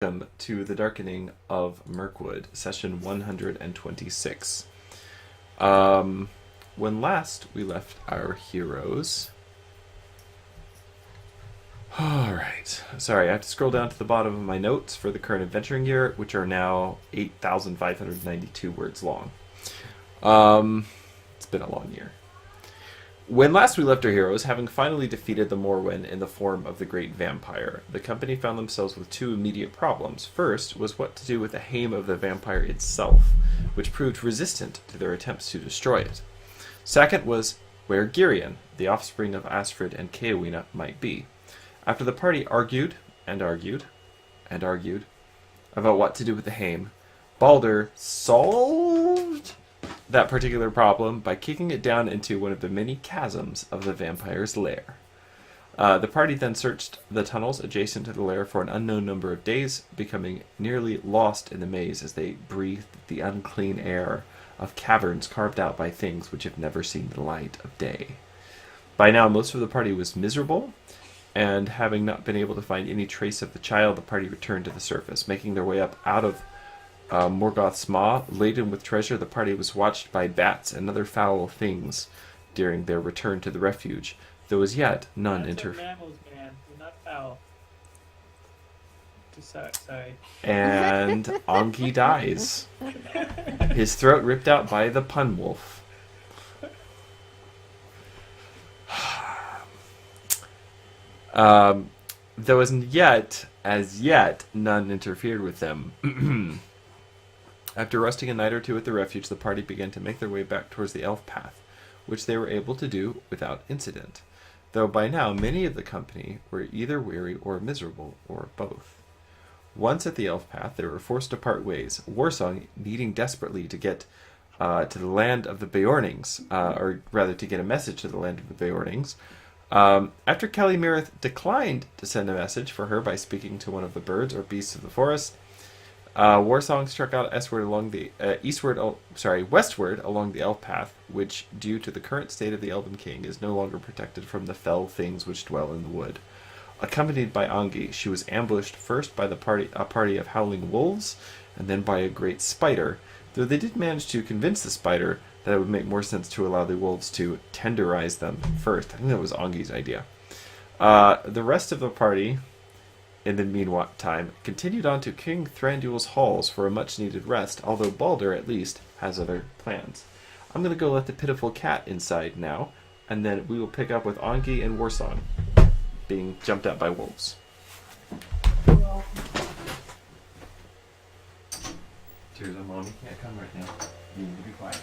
Welcome to the Darkening of Mirkwood, session 126. When last we left our heroes. Alright, sorry, I have to scroll down to the bottom of my notes for the current adventuring year, which are now 8,592 words long. It's been a long year. When last we left our heroes, having finally defeated the Morwen in the form of the great vampire, the company found themselves with two immediate problems. First was what to do with the hame of the vampire itself, which proved resistant to their attempts to destroy it. Second was where Girion, the offspring of Astrid and Keowina, might be. After the party argued and argued and argued about what to do with the hame, Balder solved that particular problem by kicking it down into one of the many chasms of the vampire's lair. The party then searched the tunnels adjacent to the lair for an unknown number of days, becoming nearly lost in the maze as they breathed the unclean air of caverns carved out by things which have never seen the light of day. By now, most of the party was miserable, and having not been able to find any trace of the child, the party returned to the surface, making their way up out of Morgoth's Maw. Laden with treasure, the party was watched by bats and other foul things during their return to the refuge, though as yet none mammals, man. We're not foul. Sorry. And Angi dies. His throat ripped out by the pun wolf. Though as yet, none interfered with them. After resting a night or two at the refuge, the party began to make their way back towards the elf path, which they were able to do without incident, though by now many of the company were either weary or miserable, or both. Once at the elf path, they were forced to part ways, Warsong needing desperately to get to the land of the Beornings, or rather to get a message to the land of the Beornings. After Kelly Mirith declined to send a message for her by speaking to one of the birds or beasts of the forest, Warsong struck out westward along the elf path, which, due to the current state of the Elven King, is no longer protected from the fell things which dwell in the wood. Accompanied by Angi, she was ambushed first by a party of howling wolves, and then by a great spider, though they did manage to convince the spider that it would make more sense to allow the wolves to tenderize them first. I think that was Angi's idea. The rest of the party, in the meantime, continued on to King Thranduil's halls for a much-needed rest, although Balder, at least, has other plans. I'm going to go let the pitiful cat inside now, and then we will pick up with Angi and Warsong being jumped at by wolves. Tears on mommy can't come right now. You need to be quiet.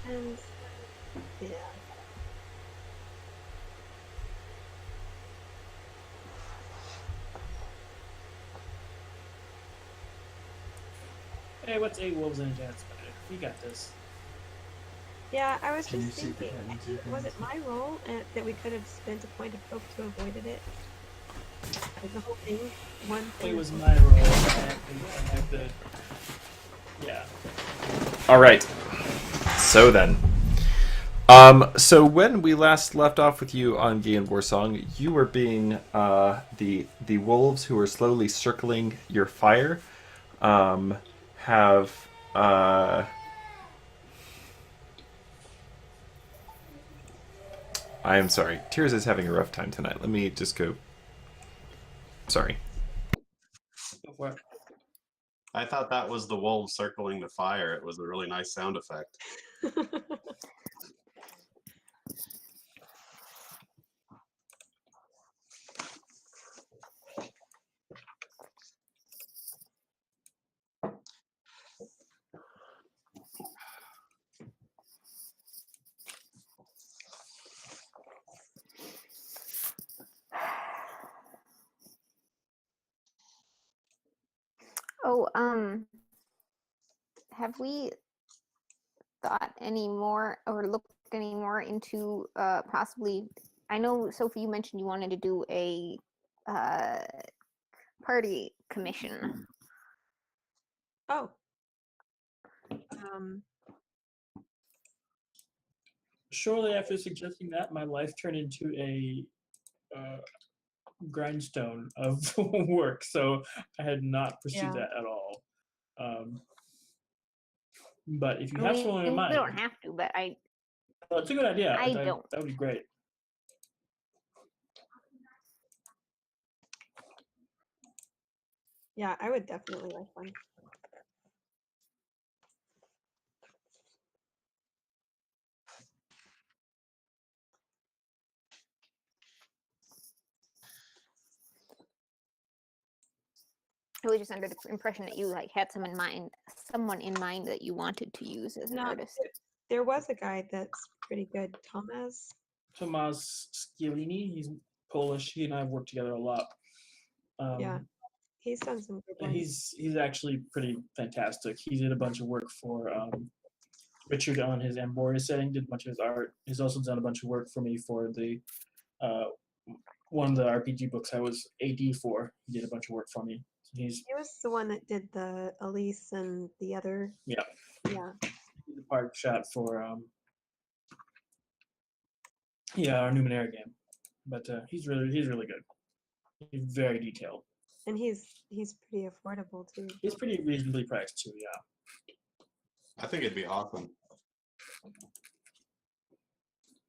And yeah. Hey, what's 8 wolves and a giant spider? We got this. Yeah, I was just thinking, was it my role that we could have spent a point of hope to avoided it? Like the whole thing, one thing. It was my role. I have the. Yeah. Alright. So then. So when we last left off with you on Gi and Warsong, you were being the wolves who were slowly circling your fire. Have I am sorry. Tears is having a rough time tonight. Let me just go. Sorry. I thought that was the wolves circling the fire. It was a really nice sound effect. Oh, have we thought any more or looked any more into possibly? I know Sophie, you mentioned you wanted to do a party commission. Oh. Um, Shortly after suggesting that, my life turned into a grindstone of work, so I had not pursued Yeah. that at all. But if you I have mean, someone in we mind, don't have to, but well, it's a good idea. I That don't. would be great. yeah, I would definitely like one. I was just under the impression that you like had someone in mind that you wanted to use as an No, artist. there was a guy that's pretty good, Thomas. Tomasz Schiavini, he's Polish. He and I have worked together a lot. Yeah, he's done some good And ones. he's actually pretty fantastic. He did a bunch of work for Richard on his Amboria setting, did a bunch of his art. He's also done a bunch of work for me for the one of the RPG books I was AD for. He did a bunch of work for me. So he's He was the one that did the Elise and the other. yeah, Yeah, he's a part shot for our Numenera game. But he's really good. He's very detailed. and he's pretty affordable too. He's pretty reasonably priced too. Yeah. I think it'd be awesome.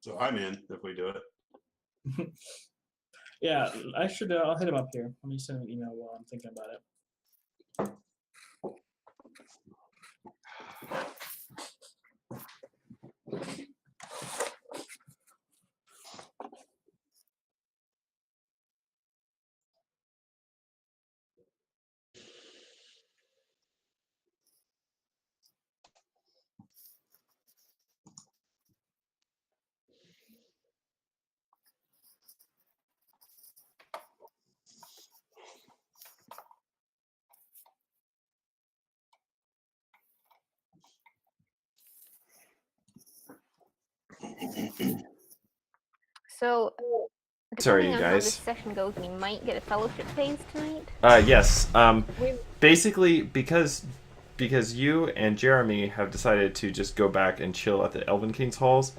So I'm in if we do it. Yeah, I should. I'll hit him up here. Let me send him an email while I'm thinking about it. So, Sorry, depending you on how this guys. session goes, we might get a fellowship phase tonight. Yes. We Basically, because you and Jeremy have decided to just go back and chill at the Elven King's halls,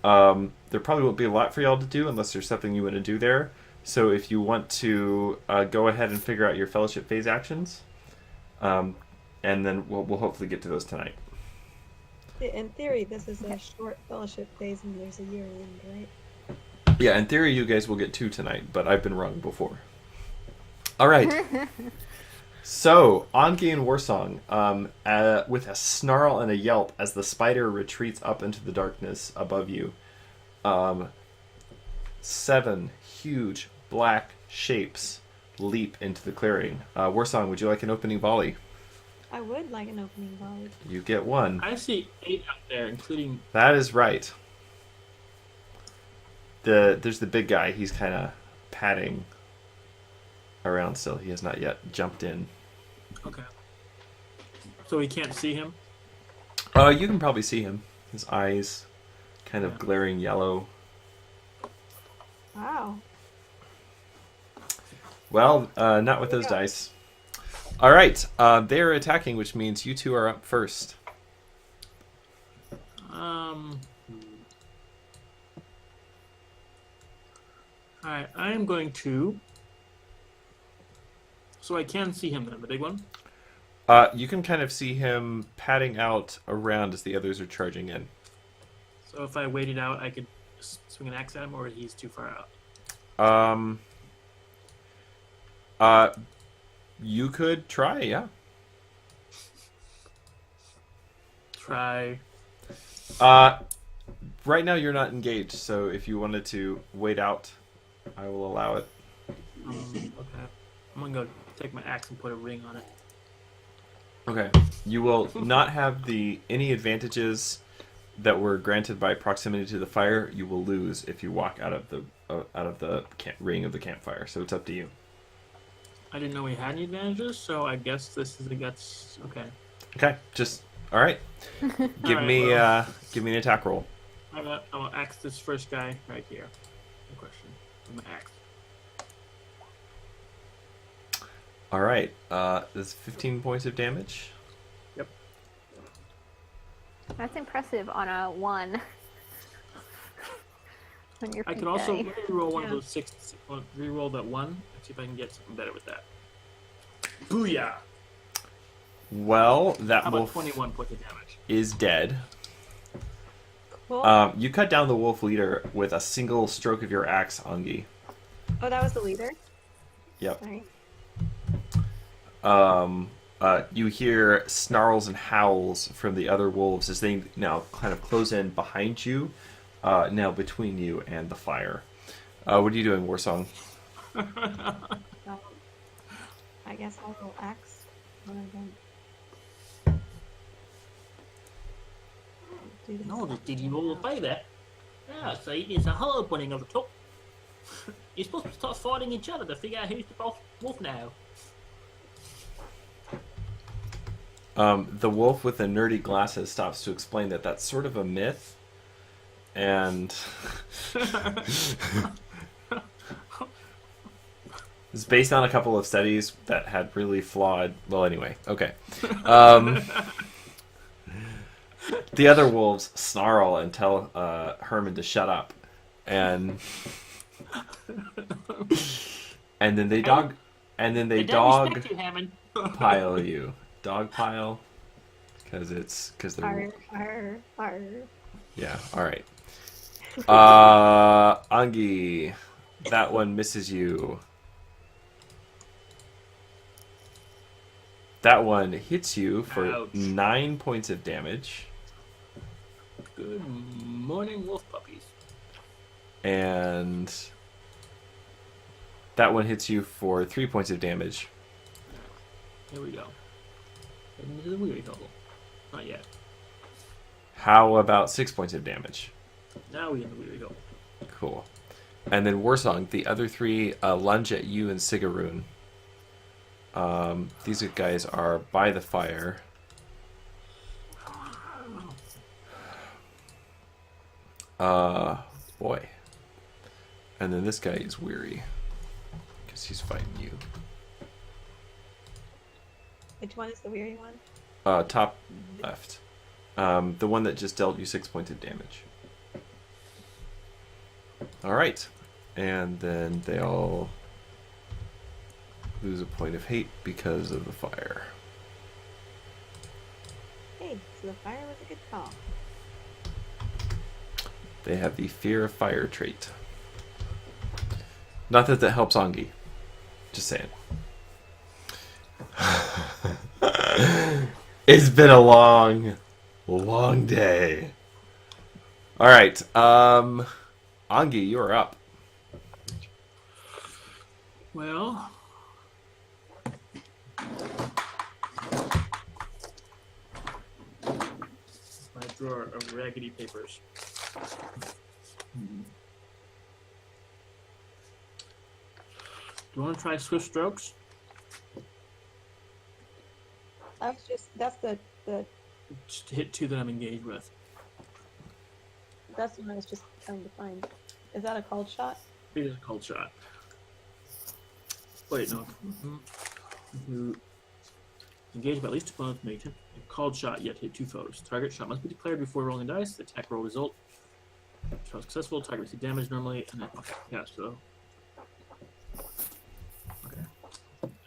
there probably won't be a lot for y'all to do unless there's something you want to do there. So if you want to go ahead and figure out your fellowship phase actions, and then we'll hopefully get to those tonight. in theory, this is a short fellowship phase, and there's a year end, right? Yeah, in theory, you guys will get 2 tonight, but I've been wrong before. All right. So, on-game Warsong, with a snarl and a yelp as the spider retreats up into the darkness above you, 7 huge black shapes leap into the clearing. Warsong, would you like an opening volley? I would like an opening volley. You get 1. I see 8 out there, including. That is right. There's the big guy. He's kind of padding around still. He has not yet jumped in. Okay. So we can't see him. You can probably see him. His eyes kind of Yeah. glaring yellow. Wow. Well, not with those Yeah. dice. All right. They are attacking, which means you 2 are up first. Alright, I am going to. So I can see him then, the big one. You can kind of see him padding out around as the others are charging in. So if I waited out, I could swing an axe at him, or he's too far out. You could try, yeah. Try. Right now you're not engaged, so if you wanted to wait out, I will allow it. Okay. I'm gonna go take my axe and put a ring on it. Okay. You will not have any advantages that were granted by proximity to the fire. You will lose if you walk out of the ring of the campfire. So it's up to you. I didn't know we had any advantages, so I guess this is a guts. Okay. Okay. Just all right. Give All right, me well. give me an attack roll. I'm gonna axe this first guy right here. No question. With my axe. All right. That's 15 points of damage. That's impressive on a 1. On your I could peak also die. let me roll one of Yeah. those 6. Re-roll that 1 and see if I can get something better with that. Booyah! Well, How that about wolf 21 points of damage? is dead. Cool. You cut down the wolf leader with a single stroke of your axe, Angi. Oh, that was the leader? Yep. Sorry. You hear snarls and howls from the other wolves as they now kind of close in behind you, now between you and the fire. What are you doing, Warsong? So, I guess I'll roll axe. Do this. No, did you roll a favor? Yeah, see, it's a hollow pointing of the top. You're supposed to start fighting each other to figure out who's the boss wolf now. The wolf with the nerdy glasses stops to explain that that's sort of a myth, and it's based on a couple of studies that had really flawed. Well, anyway, okay. The other wolves snarl and tell Herman to shut up, and then they dog Respect you, Hammond. pile you. Dog pile, because they're Arr, arr, arr. yeah. All right. Angi, that one misses you. That one hits you for Ouch. 9 points of damage, Good morning, wolf puppies. and that one hits you for 3 points of damage. Here we go. Heading into the weary hole. Not yet. How about 6 points of damage? Now we in the weary hole. Cool. And then Warsong, the other 3 lunge at you and Sigaroon. These guys are by the fire. Boy. And then this guy is weary, because he's fighting you. Which one is the weary one? Top left. The one that just dealt you 6 points of damage. Alright. And then they all lose a point of hate because of the fire. Hey, so the fire was a good call. They have the fear of fire trait. Not that helps Angi. Just saying. It's been a long day. Alright, Angi, you're up. Well, my drawer of raggedy papers. Do you want to try swift strokes? That's the Just hit 2 that I'm engaged with. that's the one I was just trying to find. Is that a called shot? It is a cold shot. Wait, no. You engage by at least 2 opponents make a called shot, yet hit 2 foes. Target shot must be declared before rolling dice. The attack roll result. Shot successful. Target receive damage normally. And then, okay, yeah, so. Okay.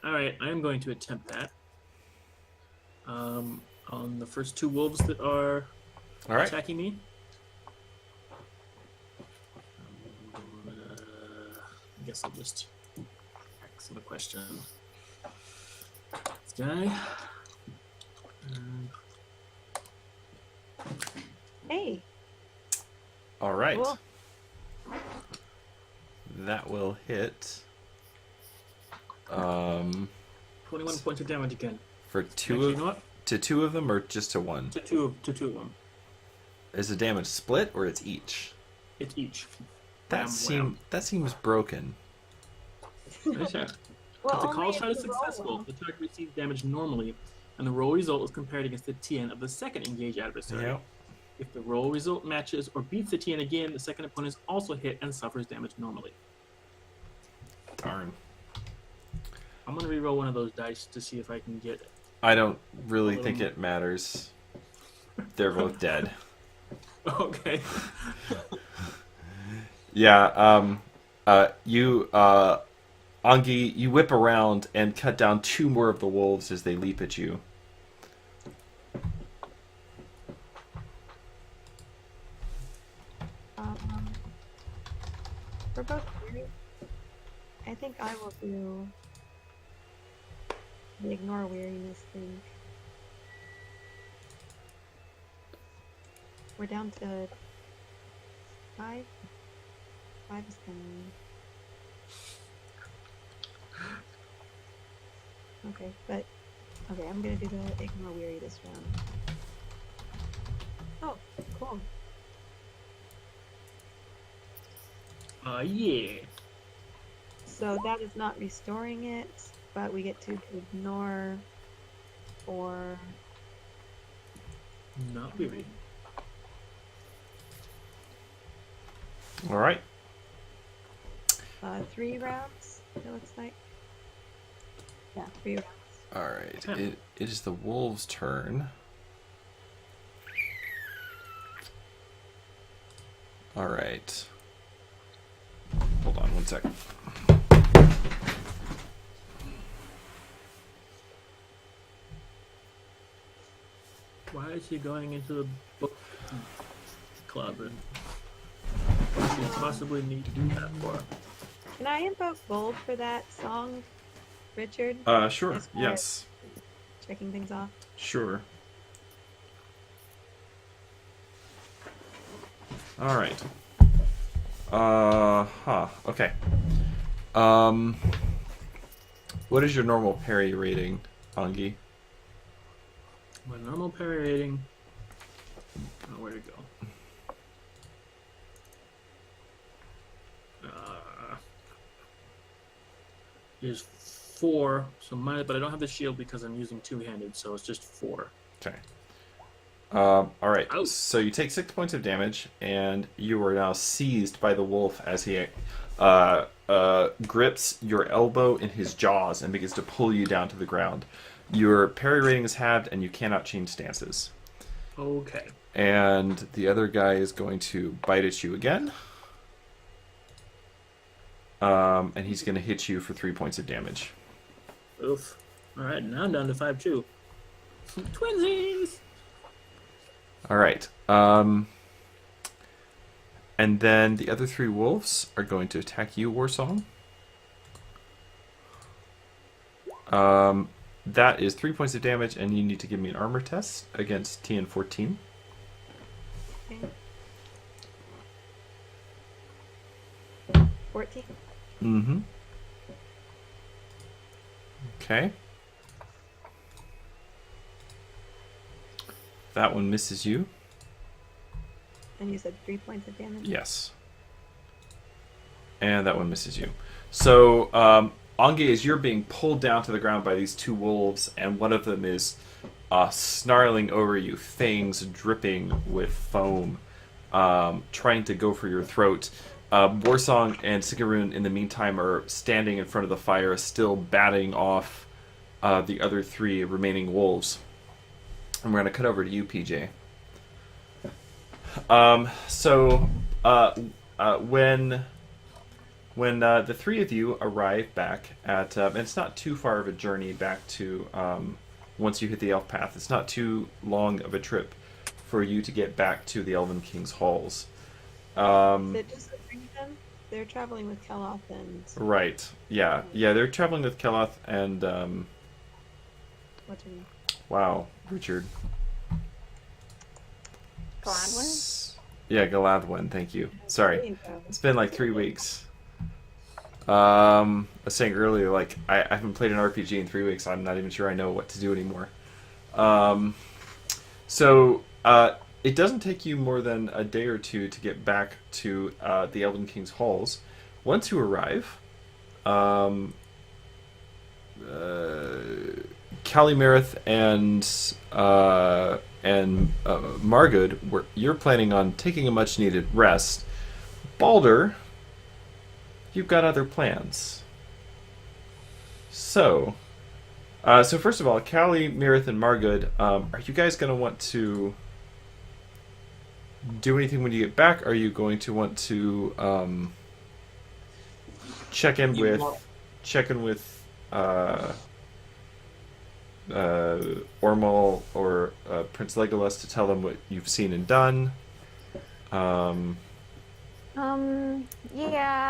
Alright, I am going to attempt that. On the first 2 wolves that are Alright. attacking me. I guess I'll just ask him a question. This guy. Hey, Alright. cool. That will hit 21 points of damage again. for Actually, you know what? to 2 of them or just to 1? To two of them. Is the damage split or it's each? It's each. That seems broken. Nice, yeah. Well, If the only call if shot is you roll successful, well. the target receives damage normally, and the roll result is compared against the TN of the second engaged adversary. Yep. If the roll result matches or beats the TN again, the second opponent is also hit and suffers damage normally. Darn. I'm gonna re-roll one of those dice to see if I can get. I don't really think it matters. They're both dead. Okay. Yeah, Angi, you whip around and cut down 2 more of the wolves as they leap at you. We're both weary. I think I will do the ignore weariness thing. We're down to 5. 5 is kind of... Okay, but... Okay, I'm gonna do the ignore weary this round. Oh, cool. Yeah. So that is not restoring it, but we get to ignore or Not really. All right. 3 rounds, it looks like. Yeah, 3 rounds. All right. Yeah. It is the wolves' turn. All right. Hold on 1 second. Why is he going into the book club? And what do you possibly need to do that for? Can I invoke gold for that song, Richard? Sure. As far Yes. as checking things off. Sure. All right. Okay. What is your normal parry rating, Angi? My normal parry rating. Oh, where'd it go? Is 4. So minus, but I don't have the shield because I'm using two-handed, so it's just 4. Okay. All right. Ouch. So you take 6 points of damage, and you are now seized by the wolf as he grips your elbow in his jaws and begins to pull you down to the ground. Your parry rating is halved, and you cannot change stances. Okay. And the other guy is going to bite at you again. And he's going to hit you for 3 points of damage. Oof. All right, now I'm down to 5 too. Twinsies. All right. And then the other 3 wolves are going to attack you, Warsong. That is 3 points of damage, and you need to give me an armor test against TN14. Okay. 14. Mm-hmm. Okay. That one misses you. And you said 3 points of damage? Yes. And that one misses you. So, Ange, as you're being pulled down to the ground by these 2 wolves, and one of them is snarling over you, fangs dripping with foam, trying to go for your throat. Warsong and Sigarun, in the meantime, are standing in front of the fire, still batting off the other 3 remaining wolves. And we're going to cut over to you, PJ. When the 3 of you arrive back at, and it's not too far of a journey back to, once you hit the elf path, it's not too long of a trip for you to get back to the Elven King's halls. Is it just to bring them? They're traveling with Keloth and... Right. Yeah. Yeah, they're traveling with Keloth and, What's her name? wow, Richard. Gladwin? Yeah, Galadwin, thank you. Sorry. There you go. It's been like 3 weeks. I was saying earlier, like, I haven't played an RPG in 3 weeks. I'm not even sure I know what to do anymore. It doesn't take you more than a day or 2 to get back to the Elven King's halls. Once you arrive, Calimerith and Margood, you're planning on taking a much-needed rest. Balder, you've got other plans. So, so first of all, Callie, Mirith, and Margood, are you guys going to want to do anything when you get back? Are you going to want to check in You with want- uh, Ormal or Prince Legolas to tell them what you've seen and done? Yeah,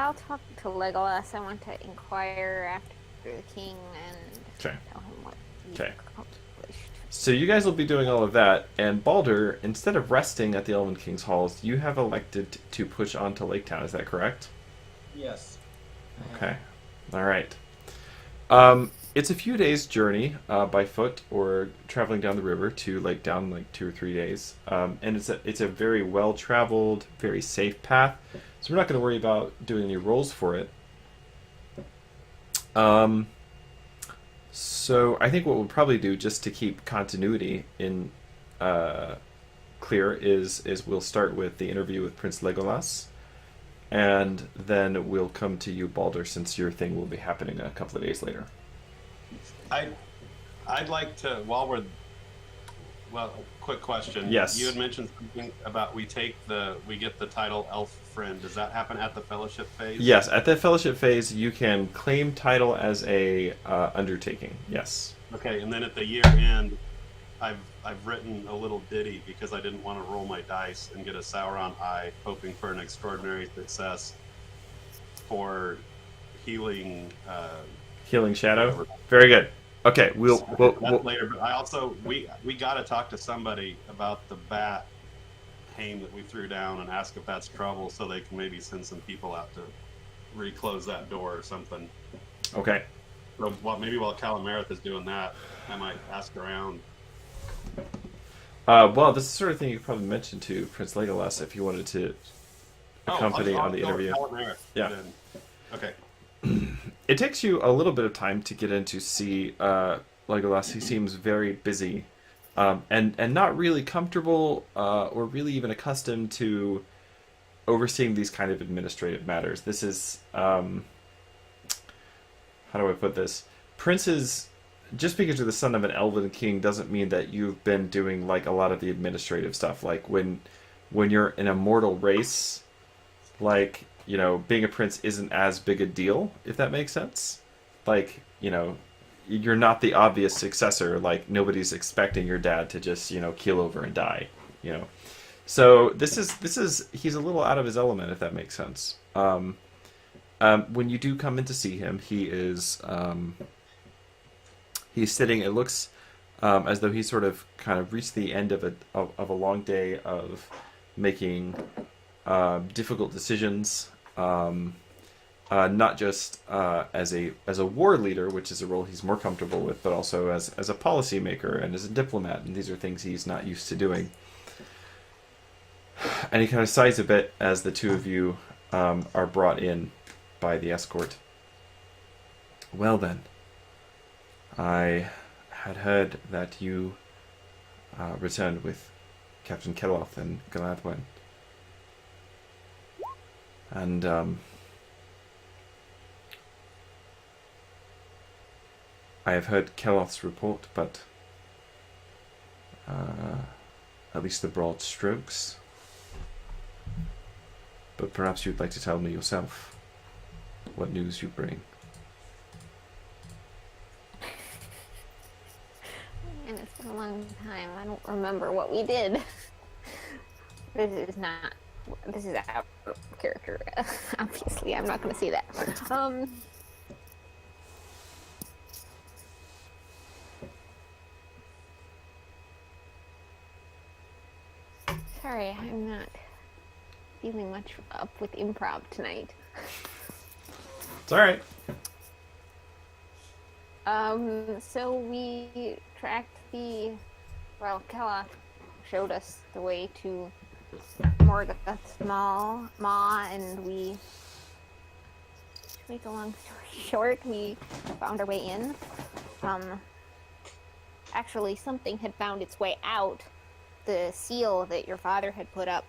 I'll talk to Legolas. I want to inquire after the king and Okay. tell him what he Okay. accomplished. So you guys will be doing all of that, and Balder, instead of resting at the Elven King's halls, you have elected to push on to Lake Town. Is that correct? Yes. Okay. All right. It's a few days' journey by foot or traveling down the river to Lake Down, like 2 or 3 days. And it's a very well traveled, very safe path. So we're not going to worry about doing any rolls for it. So I think what we'll probably do, just to keep continuity in clear, is we'll start with the interview with Prince Legolas, and then we'll come to you, Balder, since your thing will be happening a couple of days later. I'd like to, quick question. Yes. You had mentioned something about we get the title Elf Friend. Does that happen at the Fellowship phase? Yes, at the Fellowship phase, you can claim title as a undertaking. Yes. Okay, and then at the year end, I've written a little ditty because I didn't want to roll my dice and get a Sauron eye, hoping for an extraordinary success for healing. Healing Shadow. Very good. Okay, we'll That's later. But I also we got to talk to somebody about the bat hame that we threw down and ask if that's trouble, so they can maybe send some people out to reclose that door or something. okay. So maybe while Calamarith is doing that, I might ask around. Well, this is the sort of thing you could probably mention to Prince Legolas if you wanted to accompany I'll on the go with interview. Calamarith Yeah. then. Okay. It takes you a little bit of time to get in to see Legolas. He seems very busy and not really comfortable or really even accustomed to overseeing these kind of administrative matters. This is, how do I put this? Princes, just because you're the son of an elven king doesn't mean that you've been doing like a lot of the administrative stuff. Like when you're an immortal race, like, you know, being a prince isn't as big a deal, if that makes sense. Like, you know, you're not the obvious successor. Like, nobody's expecting your dad to just, you know, keel over and die, you know. So this is he's a little out of his element, if that makes sense. When you do come in to see him, he is he's sitting. It looks as though he's sort of kind of reached the end of a long day of making difficult decisions, not just as a war leader, which is a role he's more comfortable with, but also as a policymaker and as a diplomat, and these are things he's not used to doing. And he kind of sighs a bit as the two of you are brought in by the escort. Well then, I had heard that you returned with Captain Keloth and Galadwen. And I have heard Keloth's report, but at least the broad strokes. But perhaps you'd like to tell me yourself what news you bring. And it's been a long time. I don't remember what we did. This is out of character. Obviously, I'm not going to say that. Sorry, I'm not feeling much up with improv tonight. It's alright. So we tracked Keloth showed us the way to Morgoth's Maw, and to make a long story short, we found our way in. Actually, something had found its way out. The seal that your father had put up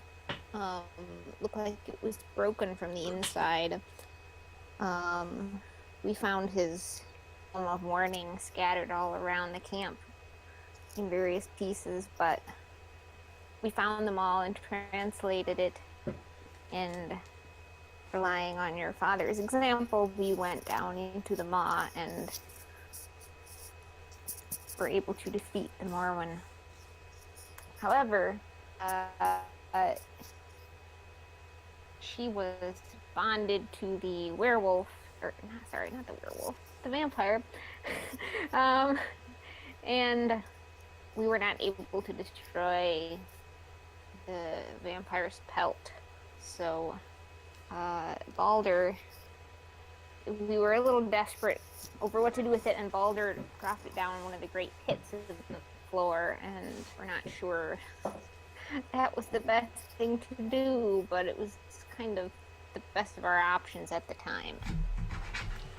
looked like it was broken from the inside. We found his of mourning scattered all around the camp in various pieces, but we found them all and translated it, and relying on your father's example, we went down into the maw and were able to defeat the Morwen. However, she was bonded to the werewolf, or sorry, not the werewolf, the vampire, and we were not able to destroy the vampire's pelt. So, Balder, we were a little desperate over what to do with it, and Balder dropped it down one of the great pits of the floor, and we're not sure that was the best thing to do, but it was kind of the best of our options at the time.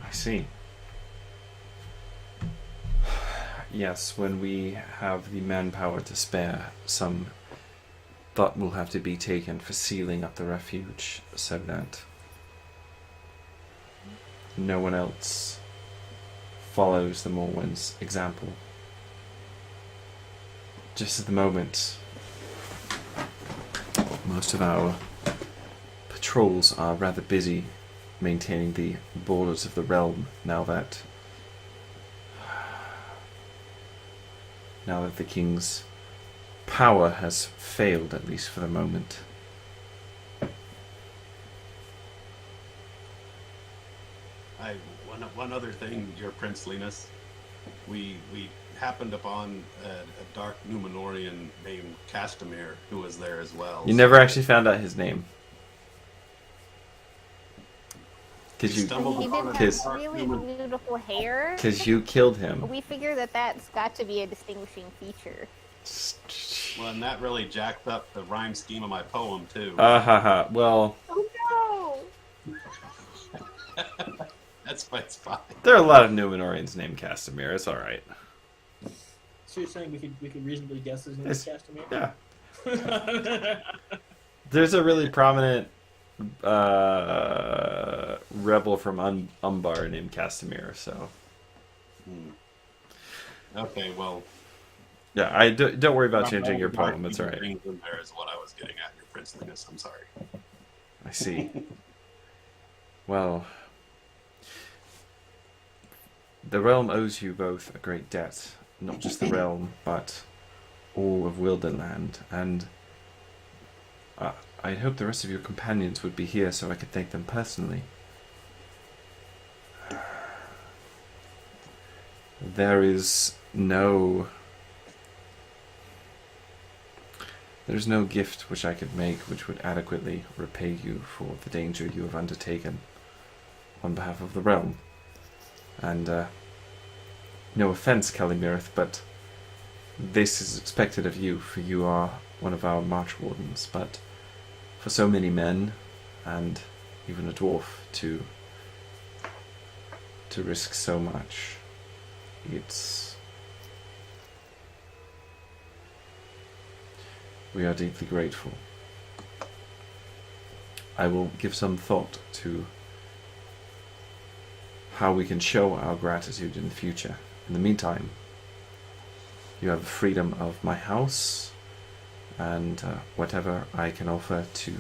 I see. Yes, when we have the manpower to spare, some thought will have to be taken for sealing up the refuge so that no one else follows the Morwen's example. Just at the moment, most of our patrols are rather busy maintaining the borders of the realm now that the king's power has failed, at least for the moment. One other thing, Your Princeliness, we happened upon a dark Numenorian named Castamir who was there as well. You never actually found out his name. Because you, stumbled He upon did a have dark really Numen- beautiful hair. because you killed him. We figure that that's got to be a distinguishing feature. Well, and that really jacked up the rhyme scheme of my poem too. Well, Oh no! That's fine. there are a lot of Numenorians named Castamir. It's all right. So you're saying we could reasonably guess his name is Castamir? Yeah. There's a really prominent rebel from Umbar named Castamir. So Okay, well. yeah, don't worry about changing your poem. It's all right. In there is what I was getting at, Your Princeliness. I'm sorry. I see. Well, the realm owes you both a great debt. Not just the realm, but all of Wilderland. And I hope the rest of your companions would be here so I could thank them personally. There's no gift which I could make which would adequately repay you for the danger you have undertaken on behalf of the realm. And no offense, Calimirith, but this is expected of you, for you are one of our march wardens. But for so many men, and even a dwarf, to risk so much, we are deeply grateful. I will give some thought to how we can show our gratitude in the future. In the meantime, you have the freedom of my house, and whatever I can offer to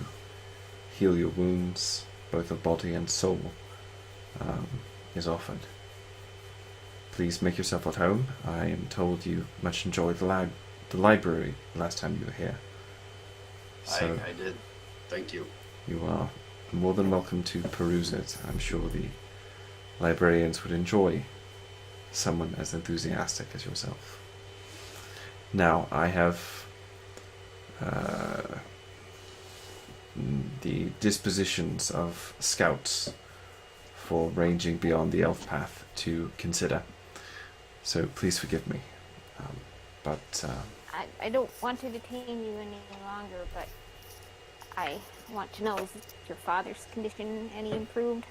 heal your wounds, both of body and soul, is offered. Please make yourself at home. I am told you much enjoyed the library last time you were here. So I did. Thank you. you are more than welcome to peruse it. I'm sure the librarians would enjoy someone as enthusiastic as yourself. Now, I have the dispositions of scouts for ranging beyond the elf path to consider. So please forgive me. I don't want to detain you any longer, but I want to know, is your father's condition any improved?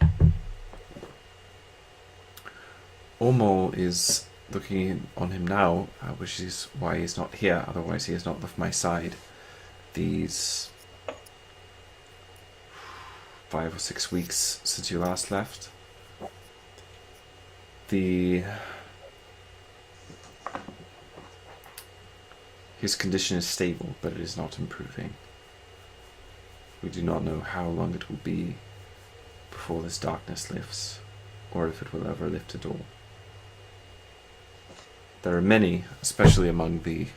Ormol is looking on him now, which is why he's not here. Otherwise, he has not left my side these 5 or 6 weeks since you last left. His condition is stable, but it is not improving. We do not know how long it will be before this darkness lifts, or if it will ever lift at all. There are many, especially among the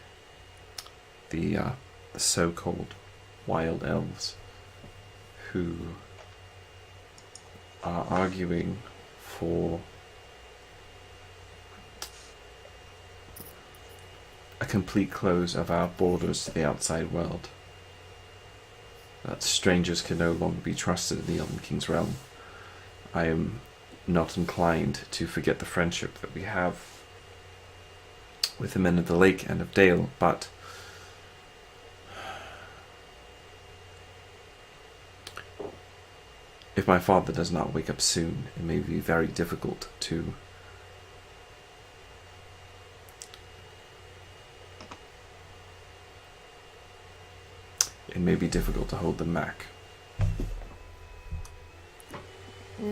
so-called wild elves, who are arguing for a complete close of our borders to the outside world. That strangers can no longer be trusted in the Elven King's realm. I am not inclined to forget the friendship that we have with the men of the lake and of Dale, but if my father does not wake up soon, it may be very difficult to hold them back.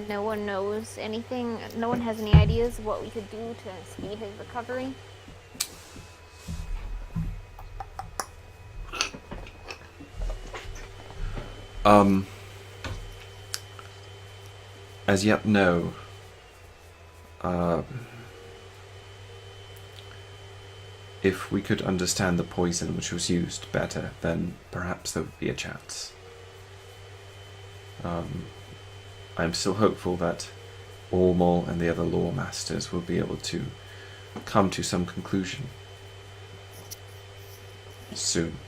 No one knows anything. No one has any ideas of what we could do to speed his recovery. As yet, no. If we could understand the poison which was used better, then perhaps there would be a chance. I'm still hopeful that Ormol and the other lore masters will be able to come to some conclusion soon.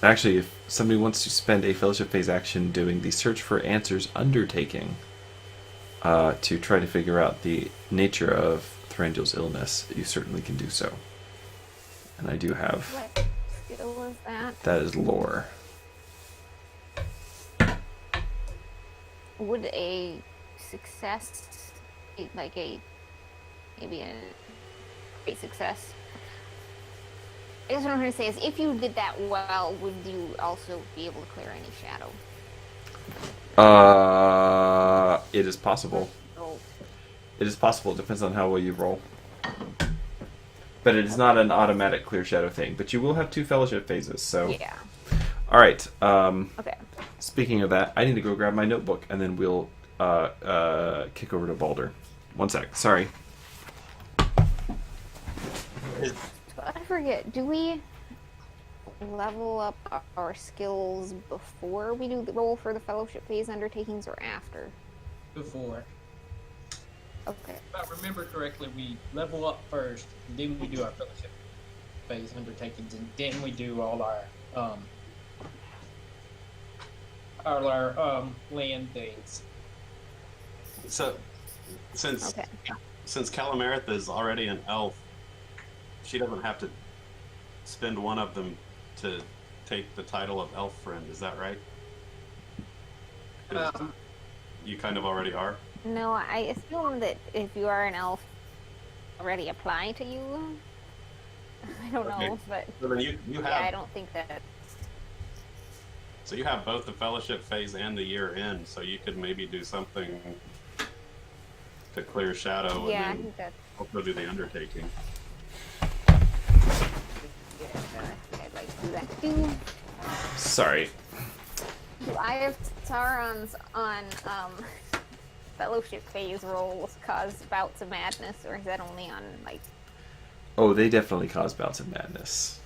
Actually, if somebody wants to spend a Fellowship Phase action doing the Search for Answers undertaking to try to figure out the nature of Thranduil's illness, you certainly can do so. And I do have... What skill is that? That is lore. Would a success, like maybe a great success, I guess what I'm trying to say is, if you did that well, would you also be able to clear any shadow? It is possible. Oh. It is possible. It depends on how well you roll. But it is not an automatic clear shadow thing. But you will have 2 Fellowship phases, so... Yeah. Alright, Okay. speaking of that, I need to go grab my notebook, and then we'll kick over to Balder. One sec, sorry. I forget, do we level up our skills before we do the roll for the Fellowship Phase undertakings, or after? Before. Okay. If I remember correctly, we level up first, and then we do our Fellowship Phase undertakings, and then we do all our land things. So, since Calamarith is already an elf, she doesn't have to spend one of them to take the title of elf friend. Is that right? 'Cause you kind of already are. No, I assume that if you are an elf, already apply to you. I don't know, but So then you yeah, have. I don't think that. So you have both the Fellowship Phase and the year end. So you could maybe do something to clear shadow, Yeah, I and think then that's. also do the undertaking. I'd like to do that too. Sorry. Do I have Sauron's on Fellowship Phase rolls cause bouts of madness, or is that only on like? Oh, they definitely cause bouts of madness.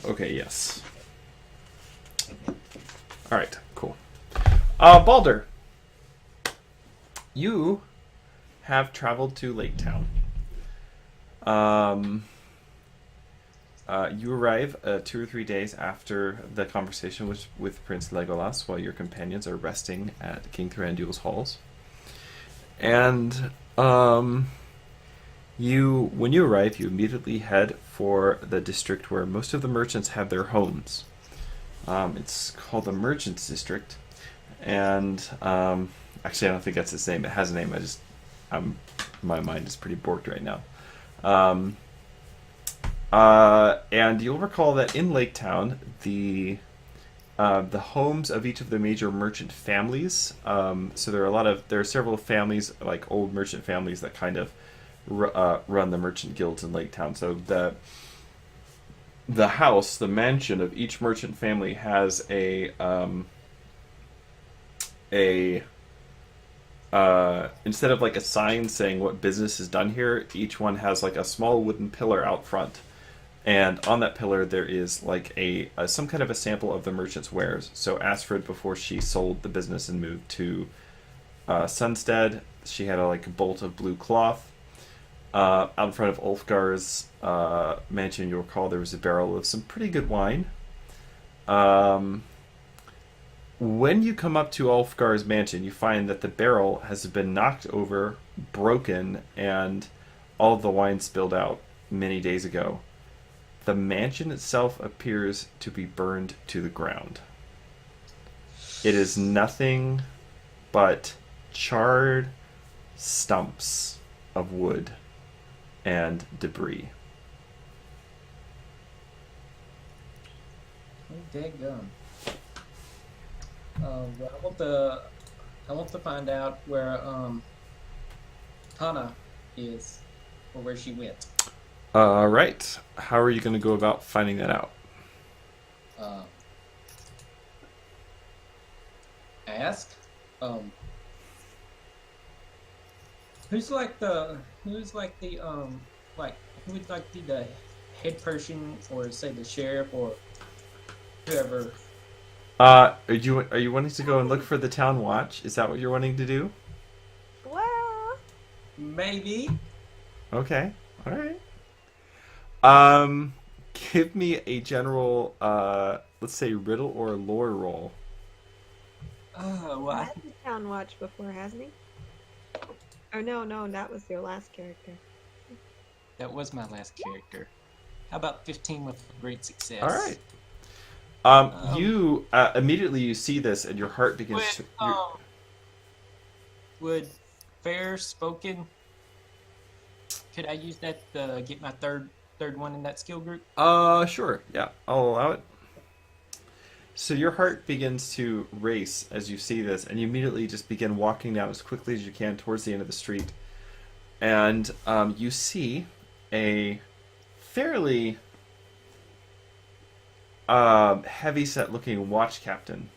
Okay, yes. Alright, cool. Balder, you have traveled to Lake Town. You arrive 2 or 3 days after the conversation with Prince Legolas, while your companions are resting at King Thranduil's halls. And when you arrive, you immediately head for the district where most of the merchants have their homes. It's called the Merchants District, and actually, I don't think that's its name. It has a name. My mind is pretty borked right now. And you'll recall that in Lake Town, the homes of each of the major merchant families. So there are several families, like old merchant families, that kind of run the merchant guilds in Lake Town. So the house, the mansion of each merchant family has instead of like a sign saying what business is done here, each one has like a small wooden pillar out front. And on that pillar, there is like some kind of a sample of the merchant's wares. So Asfred, before she sold the business and moved to Sunstead, she had a bolt of blue cloth. Out in front of Ulfgar's mansion, you'll recall there was a barrel of some pretty good wine. When you come up to Ulfgar's mansion, you find that the barrel has been knocked over, broken, and all of the wine spilled out many days ago. The mansion itself appears to be burned to the ground. It is nothing but charred stumps of wood and debris. Oh, daggum. I want to find out where Hana is, or where she went. Right. How are you going to go about finding that out? Ask. Who would be the head person, or say the sheriff, or whoever? Are you wanting to go and look for the town watch? Is that what you're wanting to do? Well, Maybe. Okay. All right. Give me a general, let's say riddle or lore roll. Well, had the town watch before, hasn't he? Oh no, that was your last character. that was my last character. How about 15 with great success? All right. You immediately you see this and your heart begins to. Would fair spoken? Could I use that to get my third one in that skill group? Sure. Yeah, I'll allow it. So your heart begins to race as you see this, and you immediately just begin walking down as quickly as you can towards the end of the street. And you see a fairly heavy-set looking watch captain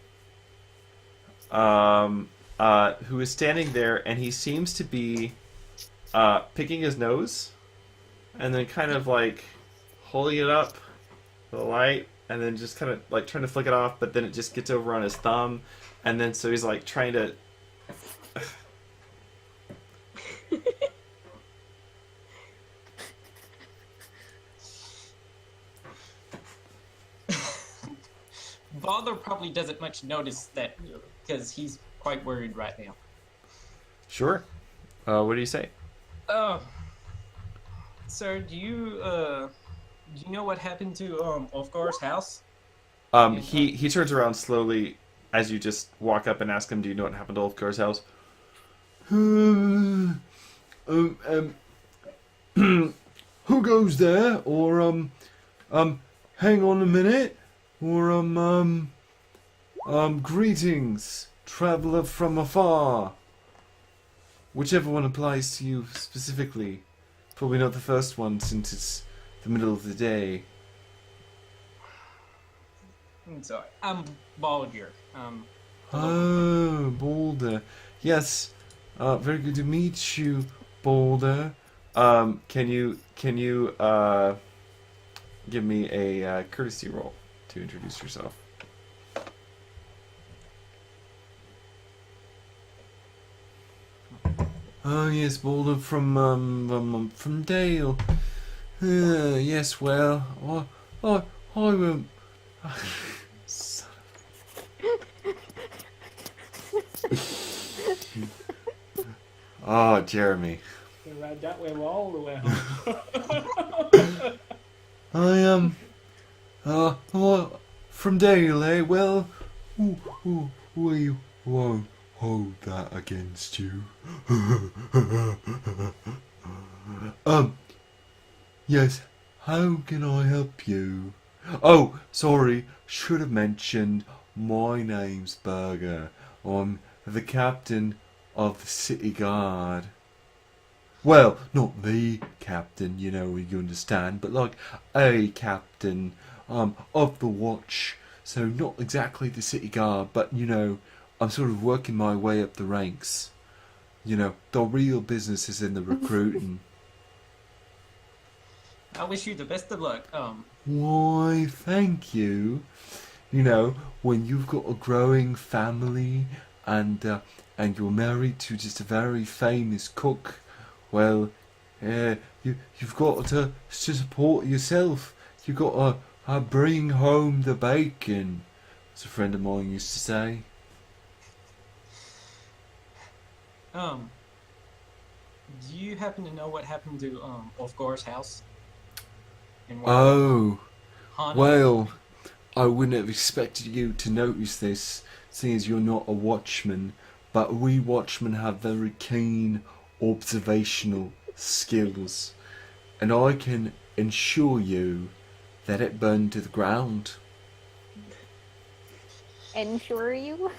who is standing there, and he seems to be picking his nose and then kind of like holding it up to the light and then just kind of like trying to flick it off, but then it just gets over on his thumb, and then so he's like trying to Balder probably doesn't much notice that because he's quite worried right now. Sure. What do you say? Sir, do you know what happened to Ulfgar's house? He turns around slowly as you just walk up and ask him, "Do you know what happened to Ulfgar's house?" Who goes there? Or hang on a minute. Or greetings, traveler from afar. Whichever one applies to you specifically. Probably not the first one, since it's the middle of the day. I'm sorry. I'm Baldur. Oh, Boulder. Yes. Very good to meet you, Boulder. Can you give me a courtesy roll to introduce yourself? Oh yes, Boulder from Dale. Yes, well, I won't. Son of- Oh, Jeremy. We ride that way all the way home. I am. Well, from Dale, eh? Well, we won't hold that against you. Yes. How can I help you? Oh, sorry, should have mentioned my name's Berger. I'm the captain of the city guard. Well, not the captain, you know, you understand, but like a captain of the watch. So not exactly the city guard, but you know, I'm sort of working my way up the ranks. You know, the real business is in the recruiting. I wish you the best of luck. Why, thank you. You know, when you've got a growing family and you're married to just a very famous cook, well, you've got to support yourself. You've got to bring home the bacon, as a friend of mine used to say. Do you happen to know what happened to Ulfgar's house? And where Oh, Hana? well, I wouldn't have expected you to notice this, seeing as you're not a watchman, but we watchmen have very keen observational skills, and I can assure you that it burned to the ground. Ensure you?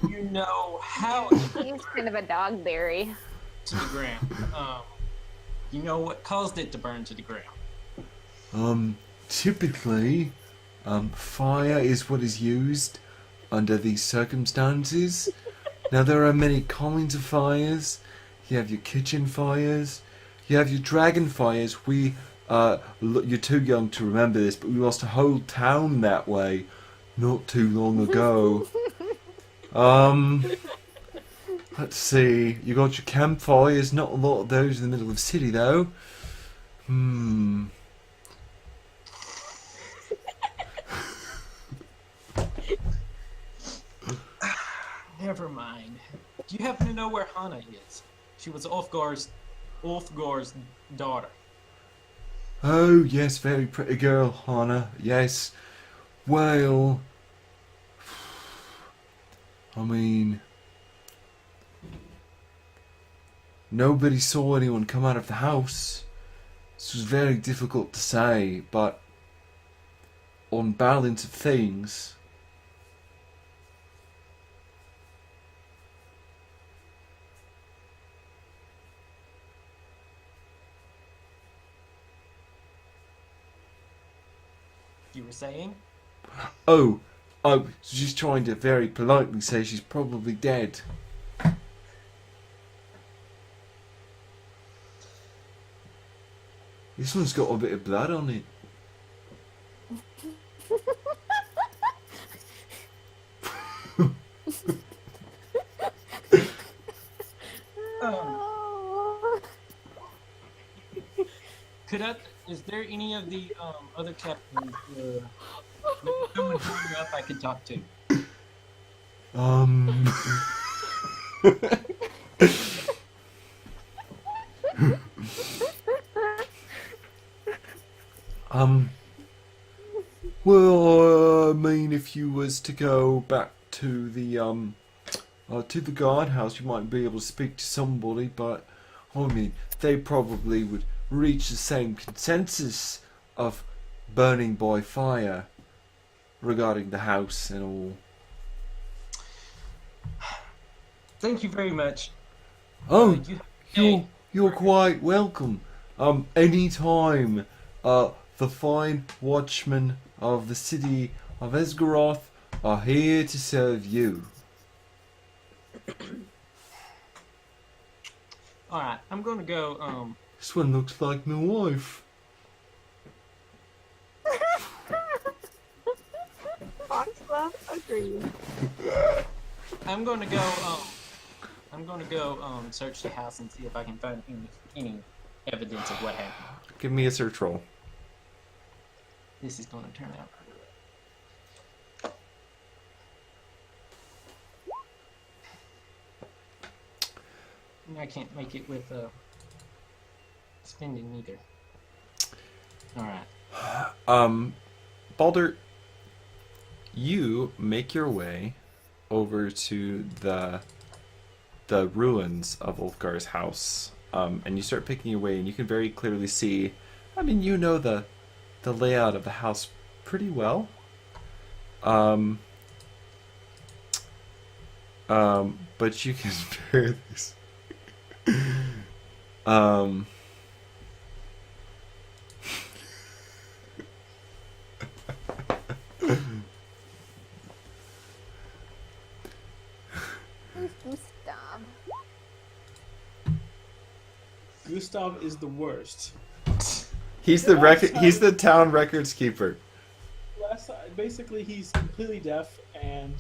You know how He's kind of a dog berry. to the ground. You know what caused it to burn to the ground? Typically, fire is what is used under these circumstances. Now, there are many kinds of fires. You have your kitchen fires. You have your dragon fires. You're too young to remember this, but we lost a whole town that way not too long ago. Let's see. You got your campfires. Not a lot of those in the middle of the city, though. Never mind. Do you happen to know where Hana is? She was Ulfgar's daughter. Oh, yes, very pretty girl, Hannah. Yes. Well, I mean, nobody saw anyone come out of the house. This was very difficult to say, but on balance of things, You were saying? oh, I was just trying to very politely say she's probably dead. This one's got a bit of blood on it. Oh. Is there any of the other captains, someone higher up I could talk to? Well, I mean, if you was to go back to the guardhouse, you might be able to speak to somebody, but I mean, they probably would reach the same consensus of burning by fire regarding the house and all. Thank you very much. Oh, Hey, you're quite welcome. Anytime. The fine watchmen of the city of Esgaroth are here to serve you. Alright, I'm gonna go, This one looks like my wife. Foxglove agreed. I'm gonna go, search the house and see if I can find any evidence of what happened. Give me a search roll. This is gonna turn out. I can't make it with spending either. Alright. Balder, you make your way over to the ruins of Ulfgar's house, and you start picking your way, and you can very clearly see. I mean, you know the layout of the house pretty well. Um, but you can barely. Um, Who's Gustav? Gustav is the worst. he's the he's the town records keeper. Basically, he's completely deaf, and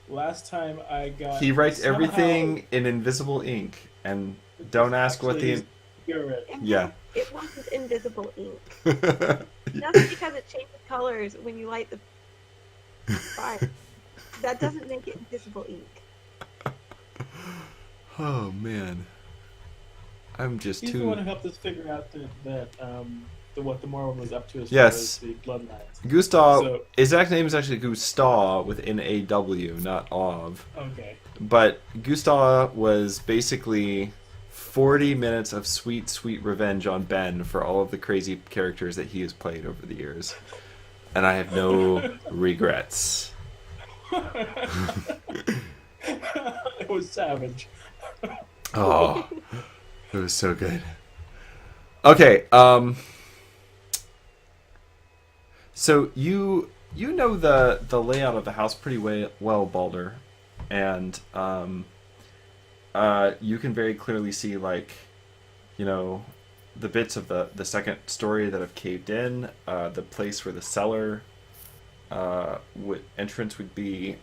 last time I got. He writes somehow- everything in invisible ink, and don't ask what Actually, the. You're right. And Yeah. It wasn't invisible ink. Just because it changes colors when you light the fire, that doesn't make it invisible ink. Oh man, I'm just He's too. the one who helped us figure out what the Mormon was up to as Yes. far as the bloodlines. Gustav. So- His exact name is actually Gustav with an AW, not Ov. Okay. But Gustav was basically 40 minutes of sweet, sweet revenge on Ben for all of the crazy characters that he has played over the years. And I have no regrets. It was savage. Oh, it was so good. Okay, so you know the layout of the house pretty well, Balder, and you can very clearly see, like, you know, the bits of the second story that have caved in, the place where the cellar entrance would be.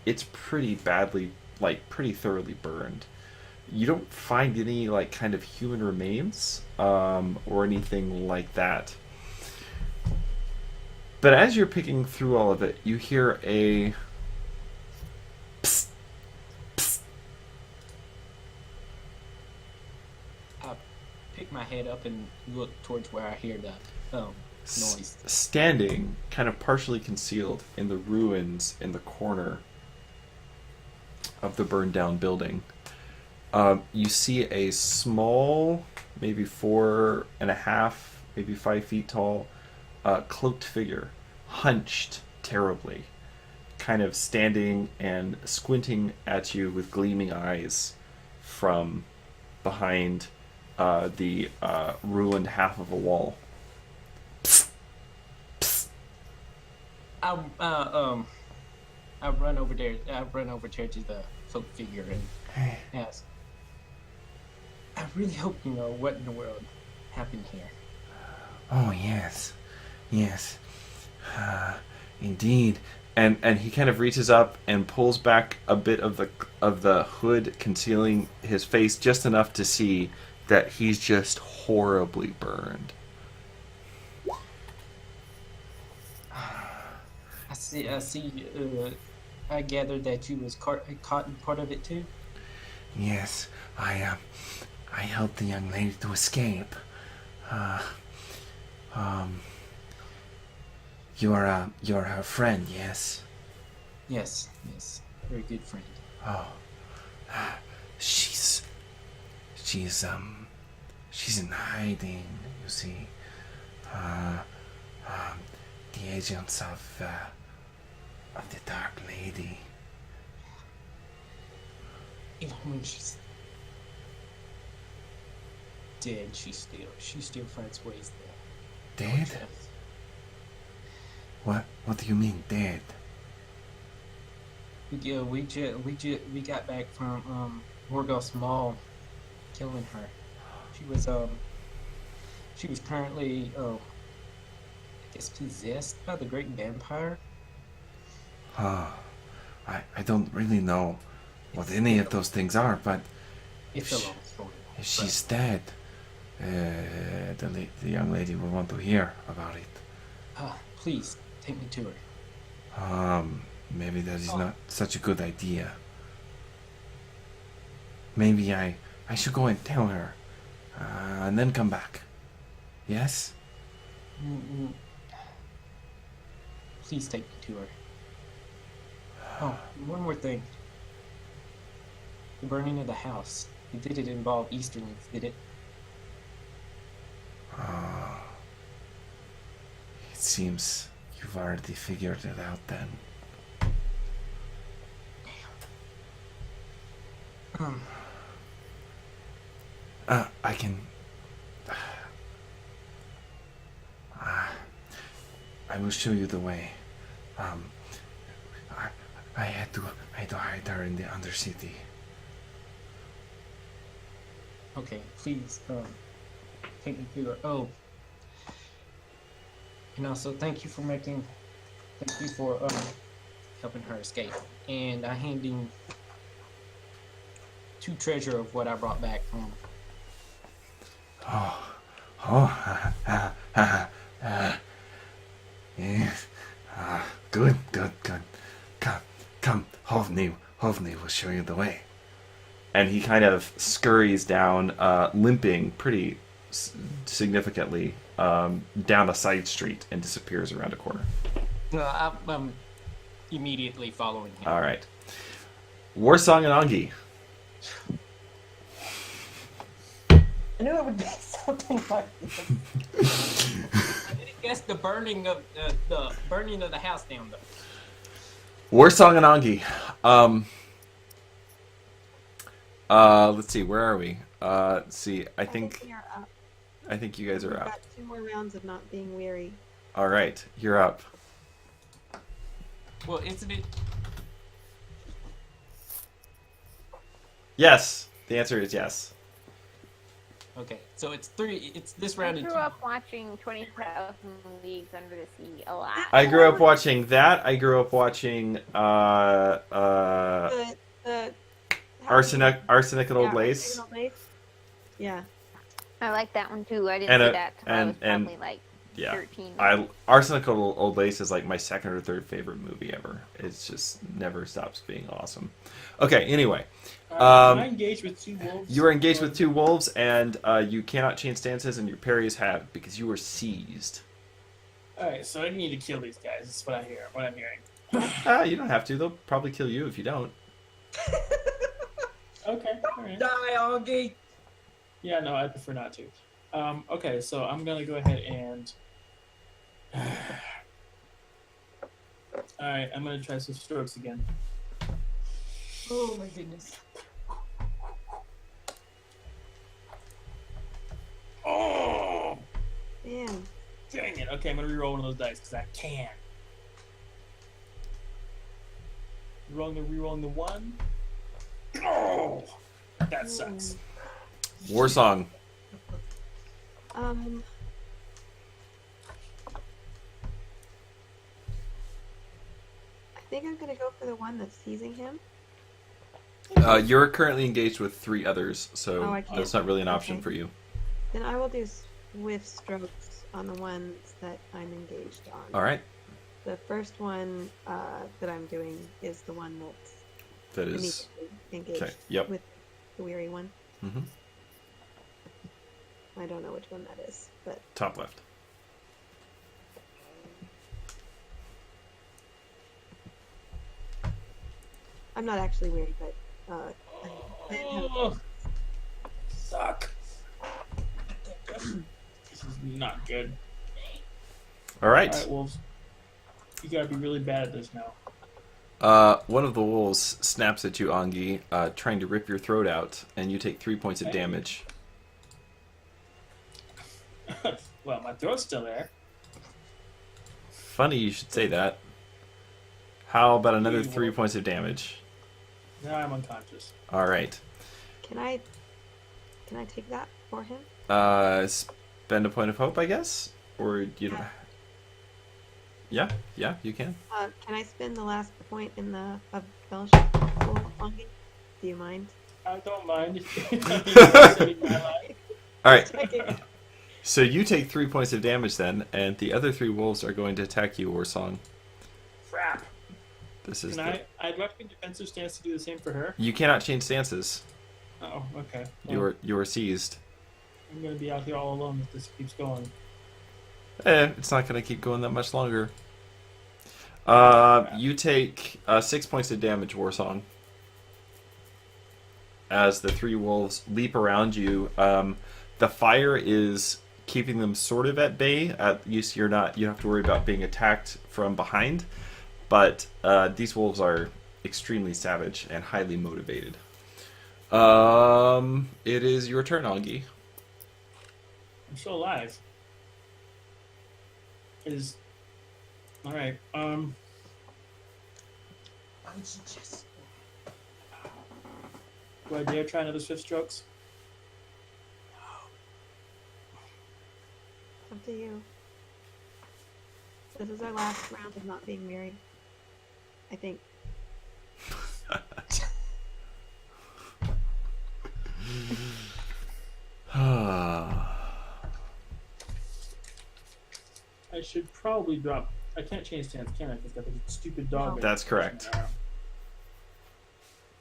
It's pretty badly, like, pretty thoroughly burned. You don't find any, like, kind of human remains or anything like that. But as you're picking through all of it, you hear a psst, psst. I pick my head up and look towards where I hear the noise. Standing, kind of partially concealed in the ruins in the corner of the burned down building. You see a small, maybe 4.5, maybe 5 feet tall, cloaked figure, hunched terribly, kind of standing and squinting at you with gleaming eyes from behind the ruined half of a wall. Psst. Psst. I run over there. I run over there to the cloaked figure and ask, I really hope you know what in the world happened here. Oh, yes. Yes. Indeed. And he kind of reaches up and pulls back a bit of the hood, concealing his face just enough to see that he's just horribly burned. I see. I gather that you was caught in part of it too. Yes, I helped the young lady to escape. You're her friend, yes? Yes, very good friend. Oh, she's in hiding. You see, the agents of the Dark Lady. Even when she's dead, she still finds ways to Dead? torture us. What do you mean dead? We got back from Morgoth's Mall, killing her. She was currently I guess possessed by the great vampire. I don't really know what any of those things are, but It's a long story. if she's dead, the young lady will want to hear about it. Please take me to her. Maybe that is not such a good idea. Maybe I should go and tell her, and then come back. Yes? Please take me to her. Oh, one more thing. The burning of the house. It didn't involve Easterns, did it? It seems you've already figured it out then. Um, I can. I will show you the way. I had to hide her in the Undercity. okay, please, take me through it. Oh, and also thank you for helping her escape. And I handing 2 treasure of what I brought back from. Yes. Good. Come. Hovni will show you the way. And he kind of scurries down, limping pretty significantly, down a side street and disappears around a corner. I'm immediately following him. All right. Warsong and Angi. I knew it would be something like this. I didn't guess the burning of the house down though. Warsong and Angi. Let's see. Where are we? Let's see. I think we are up. you guys are We've up. got 2 more rounds of not being weary. All right. You're up. Well, isn't it? Yes. The answer is yes. Okay, so it's 3. It's this I round. grew up watching 20,000 Leagues Under the Sea a lot. I grew up watching that. I grew up watching The Arsenic and Old yeah, Lace. Arsenic and Old Lace. Yeah. I like that one too. I didn't And see a- that till I was and- probably like Yeah. 13. Arsenic and Old Lace is like my second or third favorite movie ever. It's just never stops being awesome. Okay, anyway. Can I engage with 2 wolves? You are engaged with 2 wolves, and you cannot change stances, and your parry is halved because you were seized. Alright, so I need to kill these guys. That's what I'm hearing. You don't have to. They'll probably kill you if you don't. Okay, alright. Die, Augie! Yeah, no, I prefer not to. Okay, so I'm gonna go ahead and. Alright, I'm gonna try some strokes again. Oh my goodness. Oh! Man. Dang it. Okay, I'm gonna reroll one of those dice because I can. Rerolling the 1. Oh! That sucks. Warsong. I think I'm gonna go for the one that's seizing him. You're currently engaged with 3 others, so Oh, I can't. that's not really an option Okay. for you. Then I will do swift strokes on the ones that I'm engaged on. All right. The first one that I'm doing is the one that's That is. immediately engaged Okay. Yep. with the weary one. Mm-hmm. I don't know which one that is, but Top left. I'm not actually weary, but I have Oh, suck. This is not good. All right. Alright, wolves. You gotta be really bad at this now. One of the wolves snaps at you, Angi, trying to rip your throat out, and you take 3 points of Hey. damage. Well, my throat's still there. Funny you should say that. How about another You 3 wolf. points of damage? Now I'm unconscious. All right. Can I take that for him? Spend a point of hope, I guess, or you don't. Yeah, you can. Can I spend the last point in the fellowship pool, Angi? Do you mind? I don't mind. Saving my life. All right. Okay. So you take 3 points of damage then, and the other 3 wolves are going to attack you, Warsong. Crap. This is. Can I'd like to be defensive stance to do the same for her. You cannot change stances. Oh, okay. You are seized. I'm gonna be out here all alone if this keeps going. It's not going to keep going that much longer. You take 6 points of damage, Warsong. as the three wolves leap around you. The fire is keeping them sort of at bay. At least you don't have to worry about being attacked from behind. But these wolves are extremely savage and highly motivated. It is your turn, Augie. I'm still alive. All right. Why would you just? Do I dare try another swift strokes? Up to you. This is our last round of not being married. I think. I should probably drop. I can't change stance, can I? Because got the stupid dog. No. That's correct.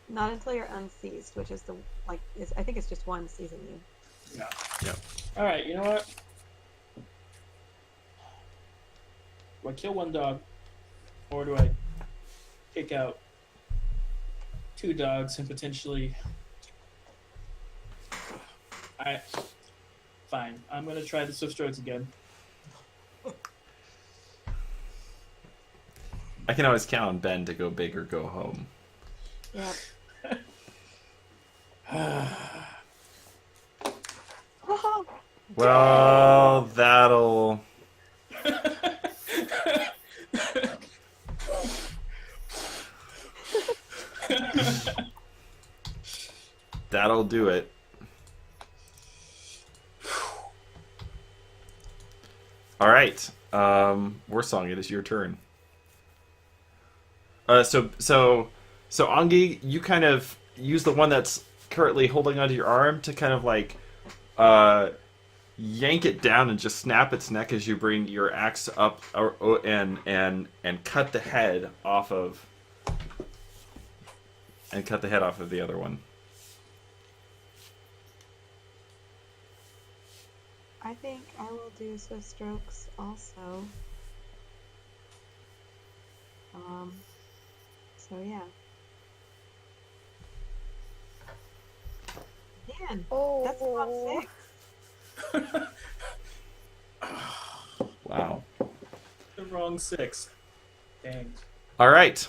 Not until you're unseized, which is I think it's just one seizing you. Yeah. Yep. All right. You know what? Do I kill one dog, or do I take out two dogs and potentially? Fine. I'm gonna try the swift strokes again. I can always count on Ben to go big or go home. Yeah. Well, that'll... That'll do it. All right, Warsong, it is your turn. So Angi, you kind of use the one that's currently holding onto your arm to kind of like yank it down and just snap its neck as you bring your axe up and cut the head off of the other one. I think I will do swift strokes also. So yeah. Man, that's about 6. Wow. The wrong 6. Dang. All right.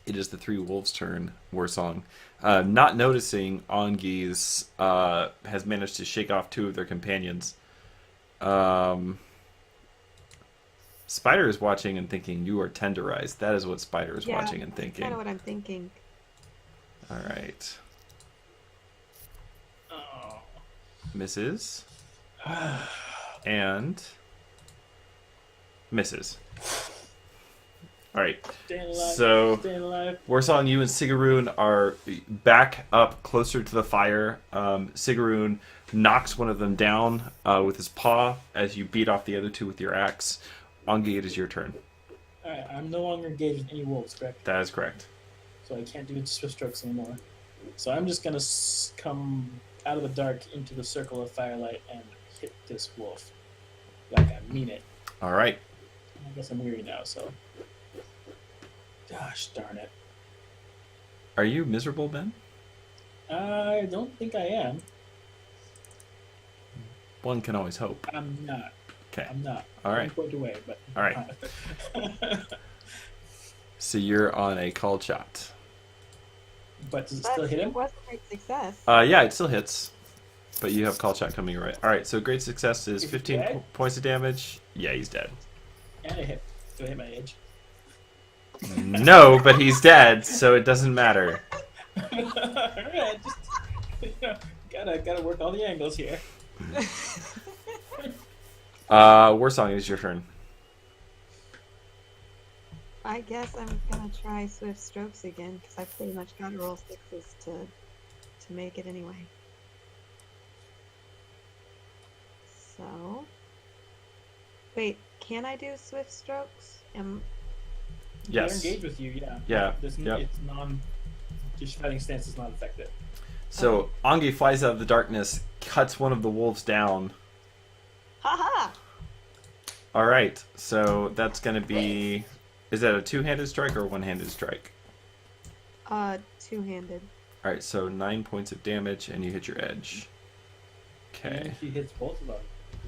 It is the three wolves' turn, Warsong. Not noticing Ongi's has managed to shake off 2 of their companions. Spider is watching and thinking, you are tenderized. That is what Spider is watching and thinking. Kind of what I'm thinking. All right. Oh. Misses. And misses. All right. Staying alive. So Staying alive. Warsong, you and Sigaroon are back up closer to the fire. Sigaroon knocks one of them down with his paw as you beat off the other 2 with your axe. Angi, it is your turn. All right. I'm no longer engaged with any wolves, correct? That is correct. So I can't do swift strokes anymore. So I'm just gonna come out of the dark into the circle of firelight and hit this wolf. Like I mean it. All right. I guess I'm weary now, so. Gosh darn it. Are you miserable, Ben? I don't think I am. One can always hope. I'm not. Okay. I'm not. All right. I'm quite away, but. All right. So you're on a call shot. But does it But still hit it him? was a great success. Yeah, it still hits. But you have call shot coming right. All right, so great success is Is he 15 dead? points of damage. Yeah, he's dead. And it hit. Do I hit my edge? No, but he's dead, so it doesn't matter. Alright, just gotta work all the angles here. Warsong, it is your turn. I guess I'm gonna try swift strokes again because I pretty much got to roll 6s to make it anyway. So, wait, can I do swift strokes? Yes. They're engaged with you, yeah. Yeah, There's yep. It's your fighting stance is not effective. So Angi flies out of the darkness, cuts one of the wolves down. Haha! All right, so that's going to be... Is that a two-handed strike or a one-handed strike? 2-handed. All right, so 9 points of damage, and you hit your edge. Okay. And she hits both of them.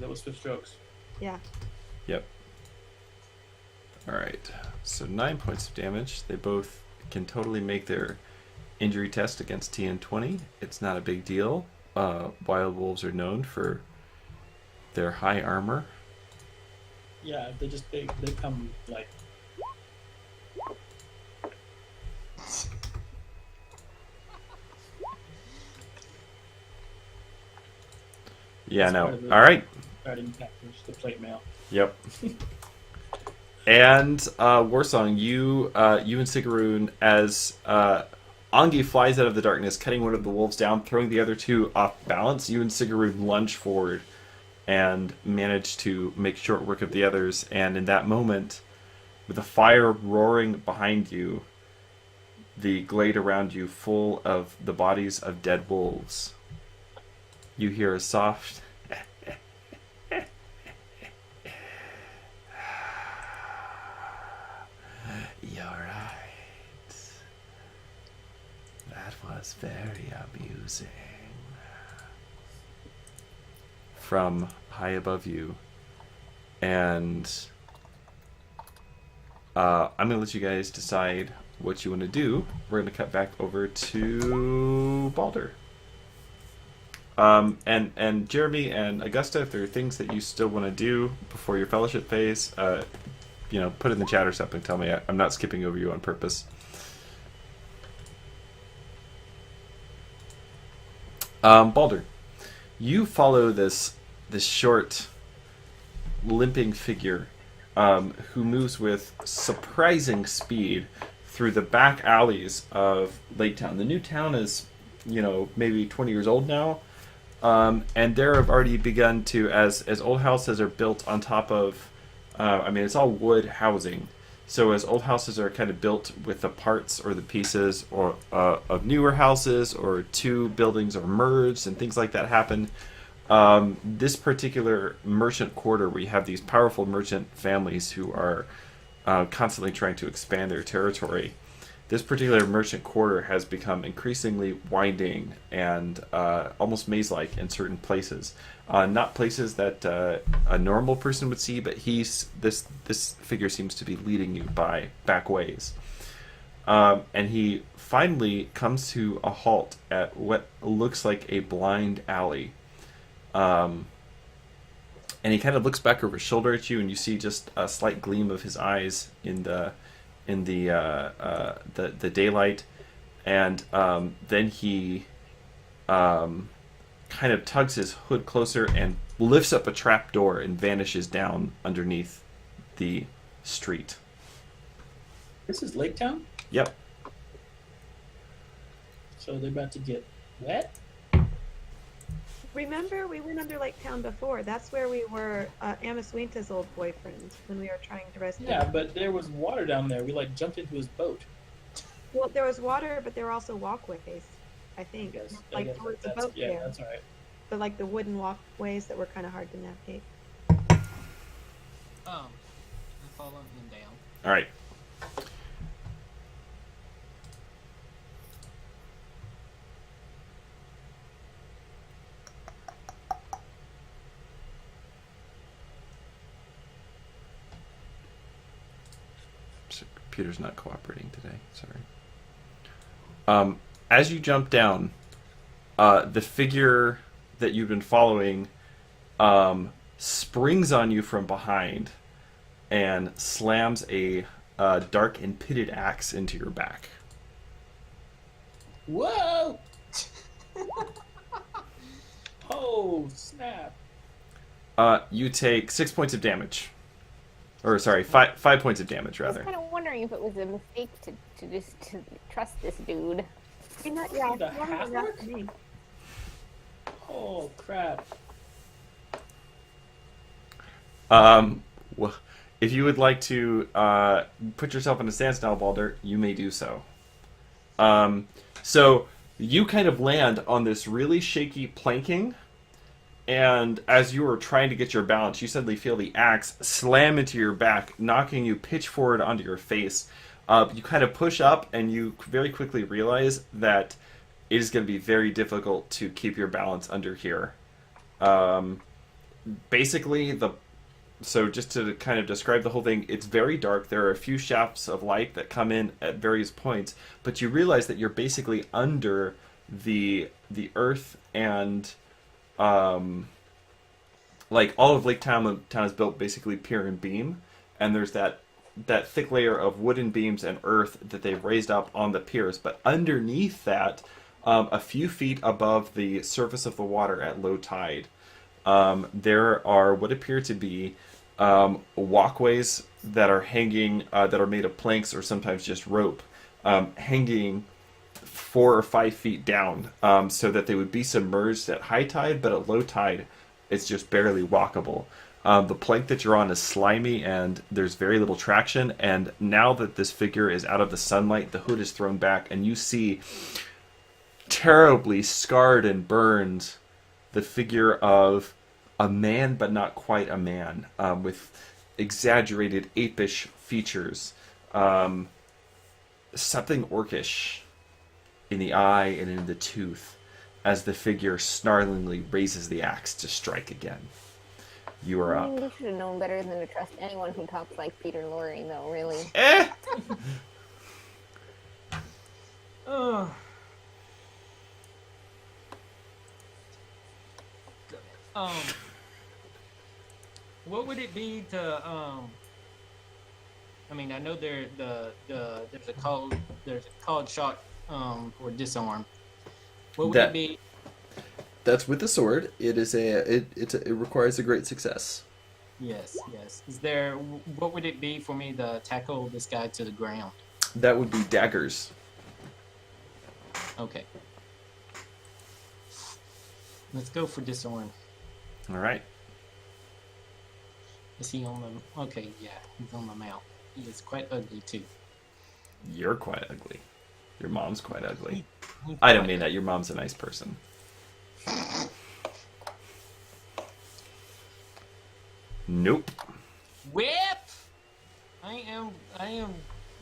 That was Swift Strokes. Yeah. Yep. All right. So 9 points of damage. They both can totally make their injury test against TN20. It's not a big deal. Wild wolves are known for their high armor. Yeah, they come like. Yeah, That's no. part of the- All right. Starting package, the plate mail. Yep. And Warsong, you and Sigaroon, as Angi flies out of the darkness, cutting one of the wolves down, throwing the other two off balance, you and Sigaroon lunge forward and manage to make short work of the others. And in that moment, with the fire roaring behind you, the glade around you full of the bodies of dead wolves, you hear a soft "You're right. That was very amusing." From high above you. And I'm going to let you guys decide what you want to do. We're going to cut back over to Balder. And Jeremy and Augusta, if there are things that you still want to do before your fellowship phase, put it in the chat or something. Tell me. I'm not skipping over you on purpose. Balder, you follow this short, limping figure who moves with surprising speed through the back alleys of Lake Town. The new town is, maybe 20 years old now. And there have already begun to, as old houses are built on top of, it's all wood housing. So as old houses are kind of built with the parts or the pieces or of newer houses, or two buildings are merged and things like that happen, this particular merchant quarter, where you have these powerful merchant families who are constantly trying to expand their territory, this particular merchant quarter has become increasingly winding and almost maze-like in certain places. Not places that a normal person would see, but this figure seems to be leading you by back ways. And he finally comes to a halt at what looks like a blind alley. And he kind of looks back over his shoulder at you, and you see just a slight gleam of his eyes in the daylight, and then he kind of tugs his hood closer and lifts up a trap door and vanishes down underneath the street. This is Lake Town? Yep. So they're about to get wet? Remember, we went under Lake Town before. That's where we were, Amaswinta's old boyfriend, when we were trying to rescue Yeah, him. but there was water down there. We jumped into his boat. Well, there was water, but there were also walkways, I think. I Like, guess there was a that's, boat yeah, there. that's all right. But like the wooden walkways that were kind of hard to navigate. I follow him down. All right. So computer's not cooperating today. Sorry. As you jump down, the figure that you've been following springs on you from behind and slams a dark and pitted axe into your back. Whoa! Oh, snap. You take 6 points of damage. Or, sorry, 5 points of damage, I was rather. kind of wondering if it was a mistake to trust this dude. Yeah, The it's longer than that to me. Oh, crap. Well, if you would like to put yourself in a stance now, Balder, you may do so. So you kind of land on this really shaky planking, and as you are trying to get your balance, you suddenly feel the axe slam into your back, knocking you pitch forward onto your face. You kind of push up, and you very quickly realize that it is going to be very difficult to keep your balance under here. Basically, so just to kind of describe the whole thing, it's very dark. There are a few shafts of light that come in at various points, but you realize that you're basically under the earth, and like all of Lake Town is built basically pier and beam, and there's that thick layer of wooden beams and earth that they've raised up on the piers. But underneath that, a few feet above the surface of the water at low tide, there are what appear to be walkways that are hanging, that are made of planks or sometimes just rope, hanging 4 or 5 feet down, so that they would be submerged at high tide, but at low tide, it's just barely walkable. The plank that you're on is slimy, and there's very little traction. And now that this figure is out of the sunlight, the hood is thrown back, and you see terribly scarred and burned the figure of a man, but not quite a man, with exaggerated apish features, something orcish in the eye and in the tooth, as the figure snarlingly raises the axe to strike again. You are up. You should have known better than to trust anyone who talks like Peter Lorre, though, really. Uh, what would it be to I mean, I know there's a called shot for disarm. What would it be? That's with the sword. It requires a great success. Yes. Is there? What would it be for me to tackle this guy to the ground? That would be daggers. Okay. Let's go for disarm. All right. Is he on the? Okay, yeah, he's on the mount. He is quite ugly too. You're quite ugly. Your mom's quite ugly. He's I don't quite mean that. Your mom's a nice person. Nope. Whip! I am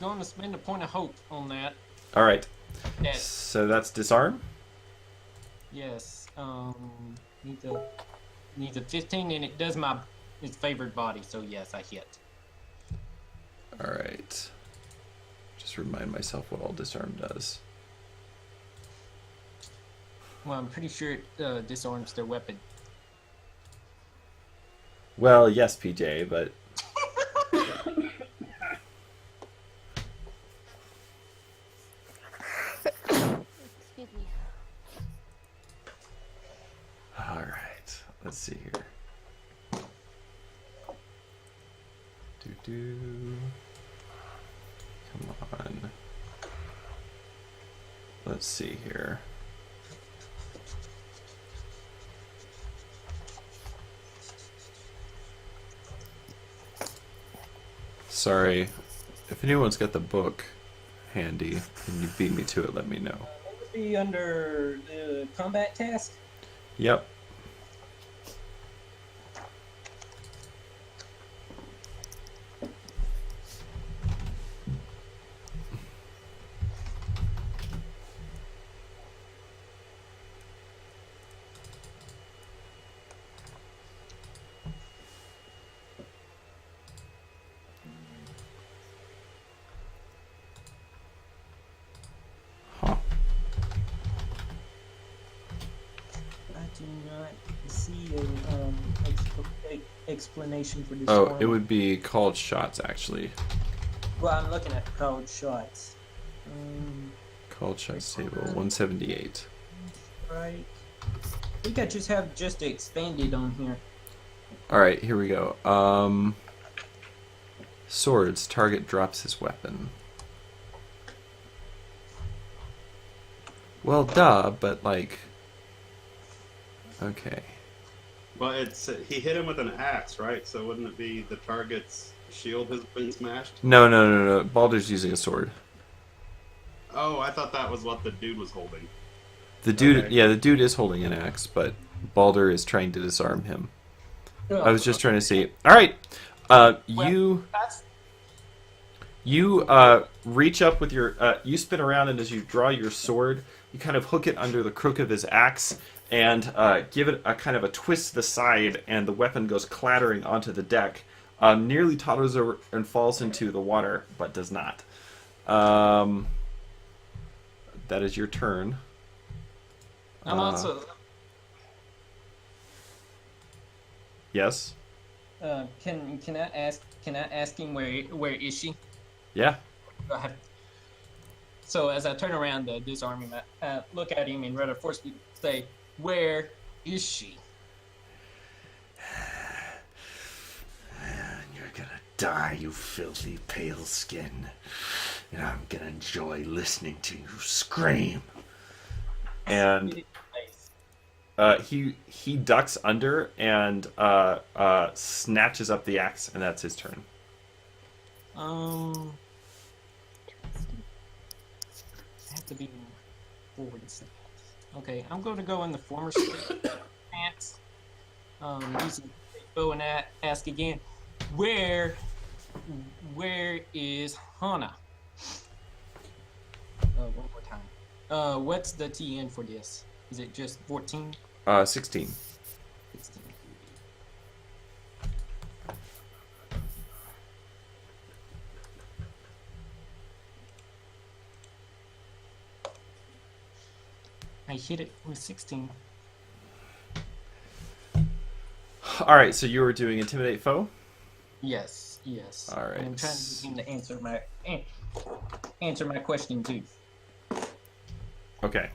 going to spend a point of hope on that. All right. That So that's disarm. yes. Needs a 15, and it does its favored body. So yes, I hit. All right. Just remind myself what all disarm does. Well, I'm pretty sure it disarms their weapon. Well, yes, PJ, but Excuse me. all right. Let's see here. Come on. Let's see here. Sorry, if anyone's got the book handy and you beat me to it, let me know. It would be under the combat task. Yep. Huh. I do not see an explanation for this. Oh, it would be called shots, actually. Well, I'm looking at called shots. Called shots table 178. Right. I think I just have expanded on here. All right, here we go. Swords. Target drops his weapon. Well, duh, but like, okay. Well, he hit him with an axe, right? So wouldn't it be the target's shield has been smashed? No. Baldur's using a sword. Oh, I thought that was what the dude was holding. The dude, Okay. yeah, the dude is holding an axe, but Baldur is trying to disarm him. I was just trying to see. All right, you reach up with your, you spin around, and as you draw your sword, You kind of hook it under the crook of his axe and give it a kind of a twist to the side, and the weapon goes clattering onto the deck, nearly totters over and falls into the water, but does not. That is your turn. I'm also. Yes. Can I ask him where is she? Yeah. Do I have- So as I turn around to disarm him, I look at him and rather forcefully say, "Where is she?" You're gonna die, you filthy pale skin. And I'm gonna enjoy listening to you scream. And he ducks under and snatches up the axe, and that's his turn. I have to be forward steps. Okay, I'm going to go in the former stance. Using the bow and ask again, where is Hana? One more time. What's the TN for this? Is it just 14? 16. 16. I hit it with 16. All right, so you were doing intimidate foe. Yes. All right. And I'm trying to get him to answer my question too. Okay.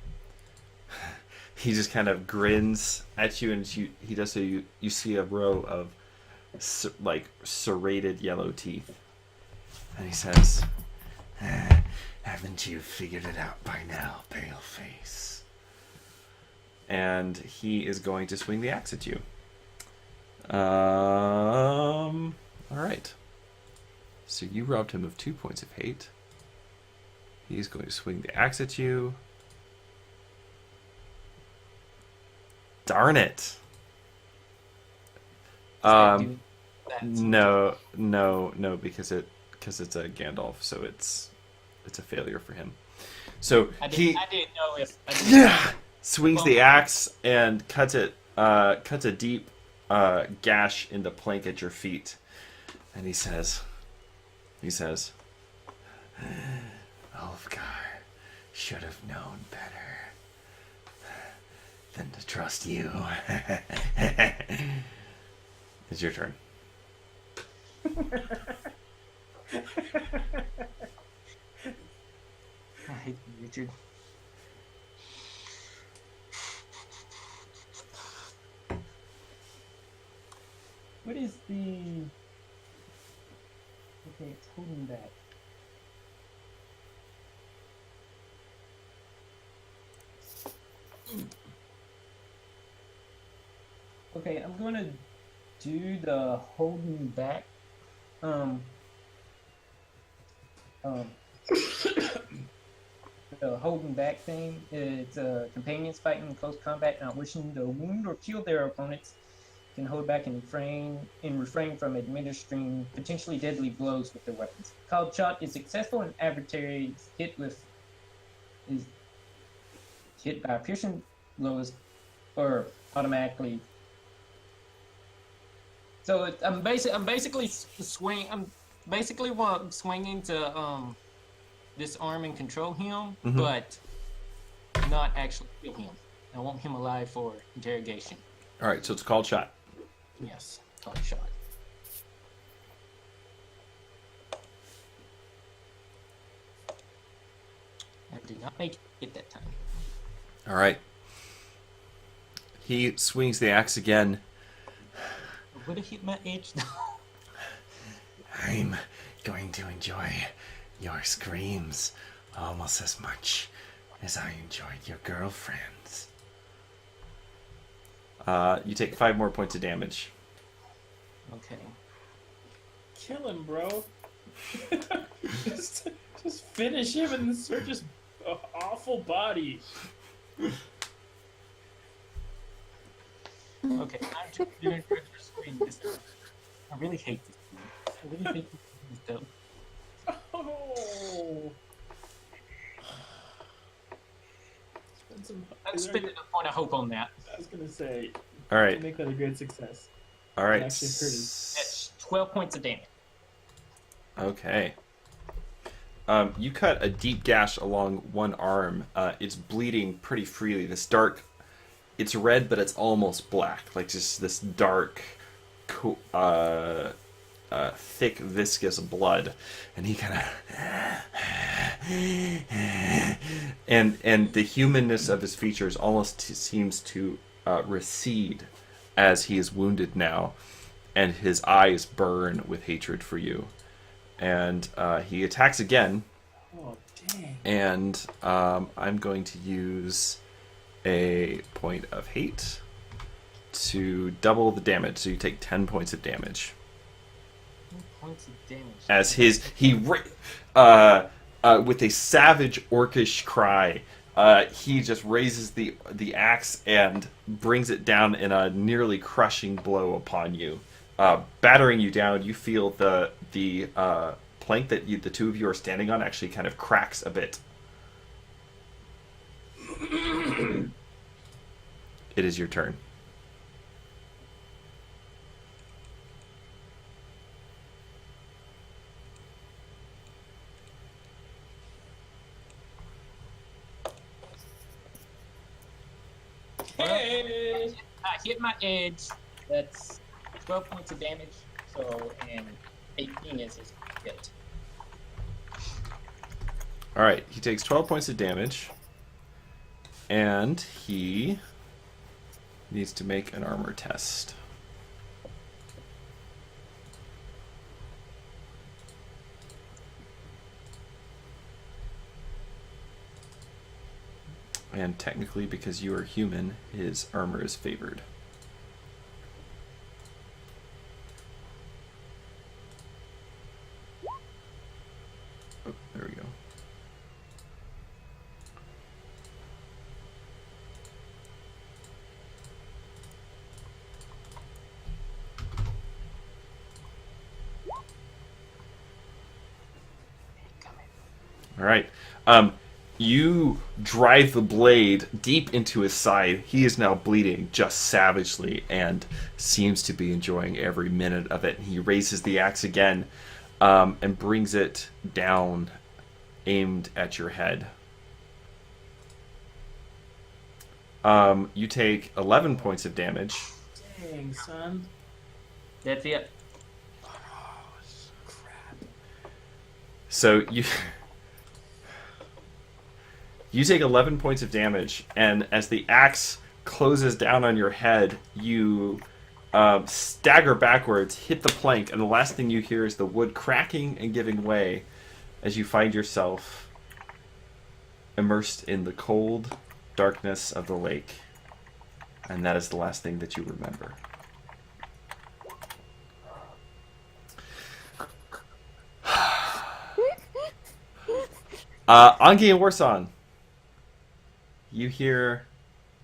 He just kind of grins at you, and he does so. You see a row of serrated yellow teeth, and he says, Haven't you figured it out by now, paleface? and he is going to swing the axe at you. All right. So you robbed him of 2 points of hate. He's going to swing the axe at you. Darn it. No, because it's a Gandalf, so it's a failure for him. So I didn't know if. swings the axe and cuts a deep gash in the plank at your feet, and he says, Ulfgar should have known better than to trust you. "It's your turn." I hate you, Richard. What is the? Okay, it's holding back. Okay, I'm gonna do the holding back. The holding back thing. It's companions fighting in close combat, not wishing to wound or kill their opponents, can hold back and refrain from administering potentially deadly blows with their weapons. Called shot is successful and adversaries is hit by a piercing blows or automatically. So I'm basically swinging to disarm and control him, but not actually kill him. I want him alive for interrogation. All right, so it's called shot. Yes, called shot. I did not make it that time. All right. He swings the axe again. I would have hit my edge though. I'm going to enjoy your screams almost as much as I enjoyed your girlfriend's. You take 5 more points of damage. Okay. Kill him, bro. just finish him and search his awful body. Okay, I'm just doing regular screen this time. I really hate this game. I really hate this game though. Oh. I'm spending a point of hope on that. I was gonna say, All right. make that a great success. All right. Actually hurt his- That's 12 points of damage. Okay. You cut a deep gash along one arm. It's bleeding pretty freely. This dark, it's red, but it's almost black. Like just this dark, thick, viscous blood. And he kind of, and the humanness of his features almost seems to recede as he is wounded now, and his eyes burn with hatred for you. And he attacks again. Oh, dang. And I'm going to use a point of hate to double the damage. So you take 10 points of damage. 10 points of damage. As with a savage orcish cry, he just raises the axe and brings it down in a nearly crushing blow upon you. Battering you down, you feel the plank that the two of you are standing on actually kind of cracks a bit. It is your turn. Hey! I hit my edge. That's 12 points of damage. So, and 18 is his hit. Alright, he takes 12 points of damage. And he needs to make an armor test. And technically, because you are human, his armor is favored. Oh, there we go. All right. You drive the blade deep into his side. He is now bleeding just savagely and seems to be enjoying every minute of it. He raises the axe again and brings it down, aimed at your head. You take 11 points of damage. Dang, son. That's it. So you take 11 points of damage, and as the axe closes down on your head, you stagger backwards, hit the plank, and the last thing you hear is the wood cracking and giving way as you find yourself immersed in the cold darkness of the lake. And that is the last thing that you remember. Angi and Warsong, you hear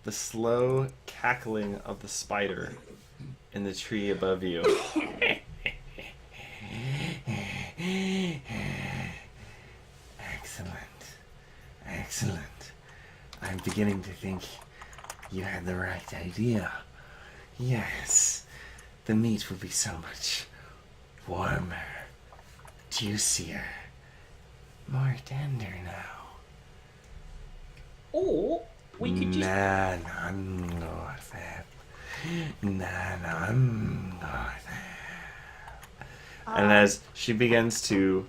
the slow cackling of the spider in the tree above you. Excellent. Excellent. I'm beginning to think you had the right idea. Yes, the meat will be so much warmer, juicier, more tender now. Or we could just. And as she begins to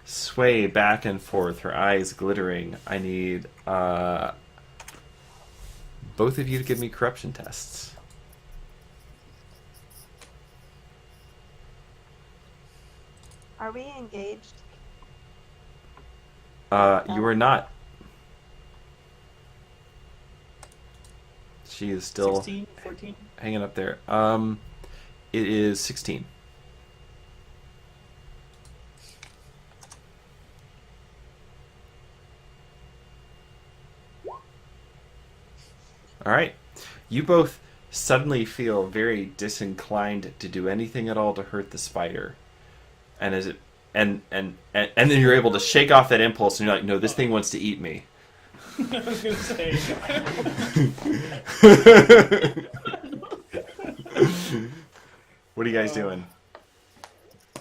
sway back and forth, her eyes glittering, I need both of you to give me corruption tests. Are we engaged? You are not. She is still 16, 14? hanging up there. It is 16. All right. You both suddenly feel very disinclined to do anything at all to hurt the spider. And as it and then you're able to shake off that impulse and you're like, no, this thing wants to eat me. I was gonna say. What are you guys doing?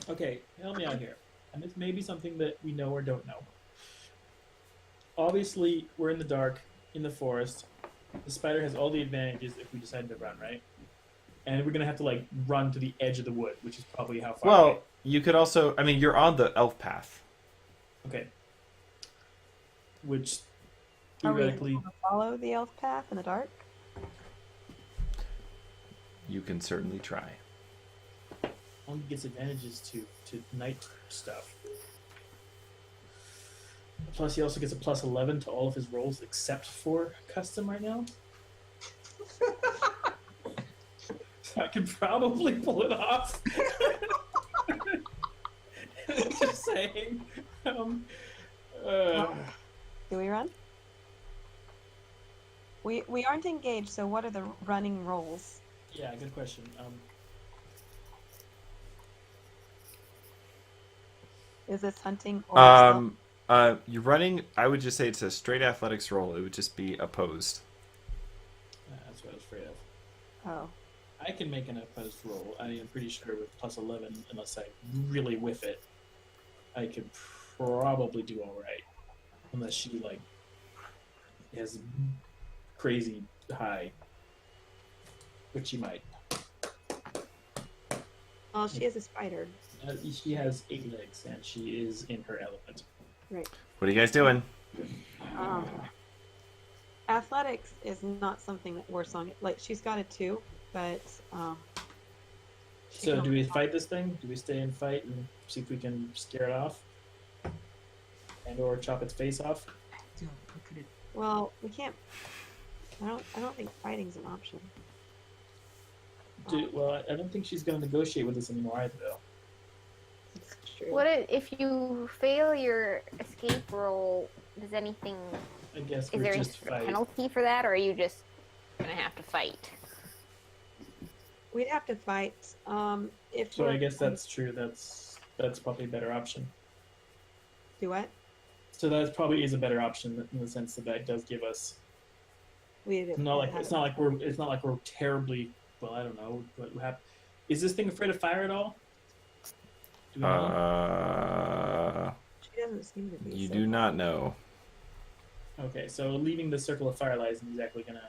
Okay, help me out here. And this may be something that we know or don't know. Obviously, we're in the dark, in the forest. The spider has all the advantages if we decide to run, right? And we're gonna have to like run to the edge of the wood, which is probably how far. Well, you could also. I mean, you're on the elf path. Okay. Which Are we theoretically, able to follow the elf path in the dark? You can certainly try. only gets advantages to night stuff. Plus, he also gets a plus 11 to all of his rolls except for custom right now. So I could probably pull it off. Just saying. Do we run? We aren't engaged, so what are the running rolls? Yeah, good question. Is this hunting or stealth? You're running. I would just say it's a straight athletics roll. It would just be opposed. That's what I was afraid of. Oh. I can make an opposed roll. I am pretty sure with plus 11, unless I really whiff it, I could probably do all right. Unless she like has crazy high, which she might. Well, she is a spider. She has 8 legs, and she is in her element. Right. What are you guys doing? Athletics is not something that Warsong like. She's got it too, but she So, can do only we fight this thing? Do we stay and fight and see if we can scare it off, and or chop its face off? Well, we can't. I don't think fighting's an option. Well, I don't think she's going to negotiate with us anymore either, though. It's true. What if you fail your escape roll? Does anything? I guess Is we're there any just sort of fight. penalty for that, or are you just gonna have to fight? We'd have to fight. If So we're I guess that's true. That's probably a better option. do what? So that probably is a better option in the sense that does give us it's not like we're terribly well. I don't know what happened. Is this thing afraid of fire at all? Do we know? She doesn't seem to be. You so do not know. Okay, so leaving the circle of firelight isn't exactly gonna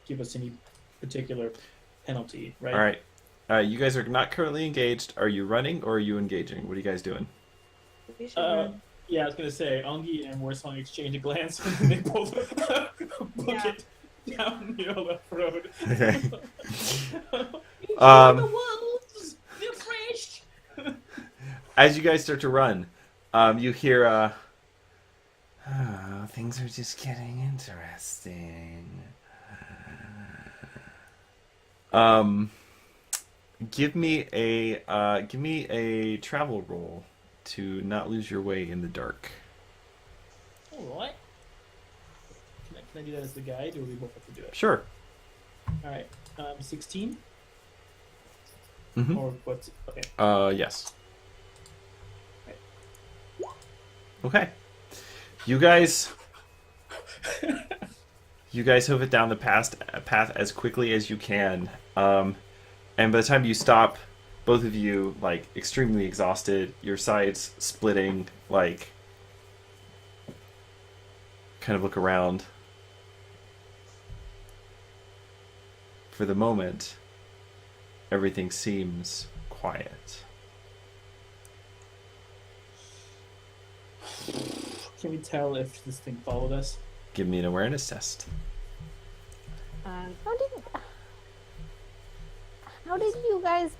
give us any particular penalty, right? All right. You guys are not currently engaged. Are you running or are you engaging? What are you guys doing? We should run. Yeah, I was gonna say Ongi and Warsong exchange a glance and they both book it down the middle of the road. Okay. The wolves, they're fresh. As you guys start to run, you hear, oh, things are just getting interesting. Give me a travel roll to not lose your way in the dark. All right. Can I do that as the guide, or do we both have to do it? Sure. All right. 16. Mm-hmm. Or what's okay? Yes. Okay. You guys hoof it down the path as quickly as you can. And by the time you stop, both of you, like, extremely exhausted, your sides splitting, like, kind of look around. For the moment, everything seems quiet. Can we tell if this thing followed us? Give me an awareness test. How did you guys?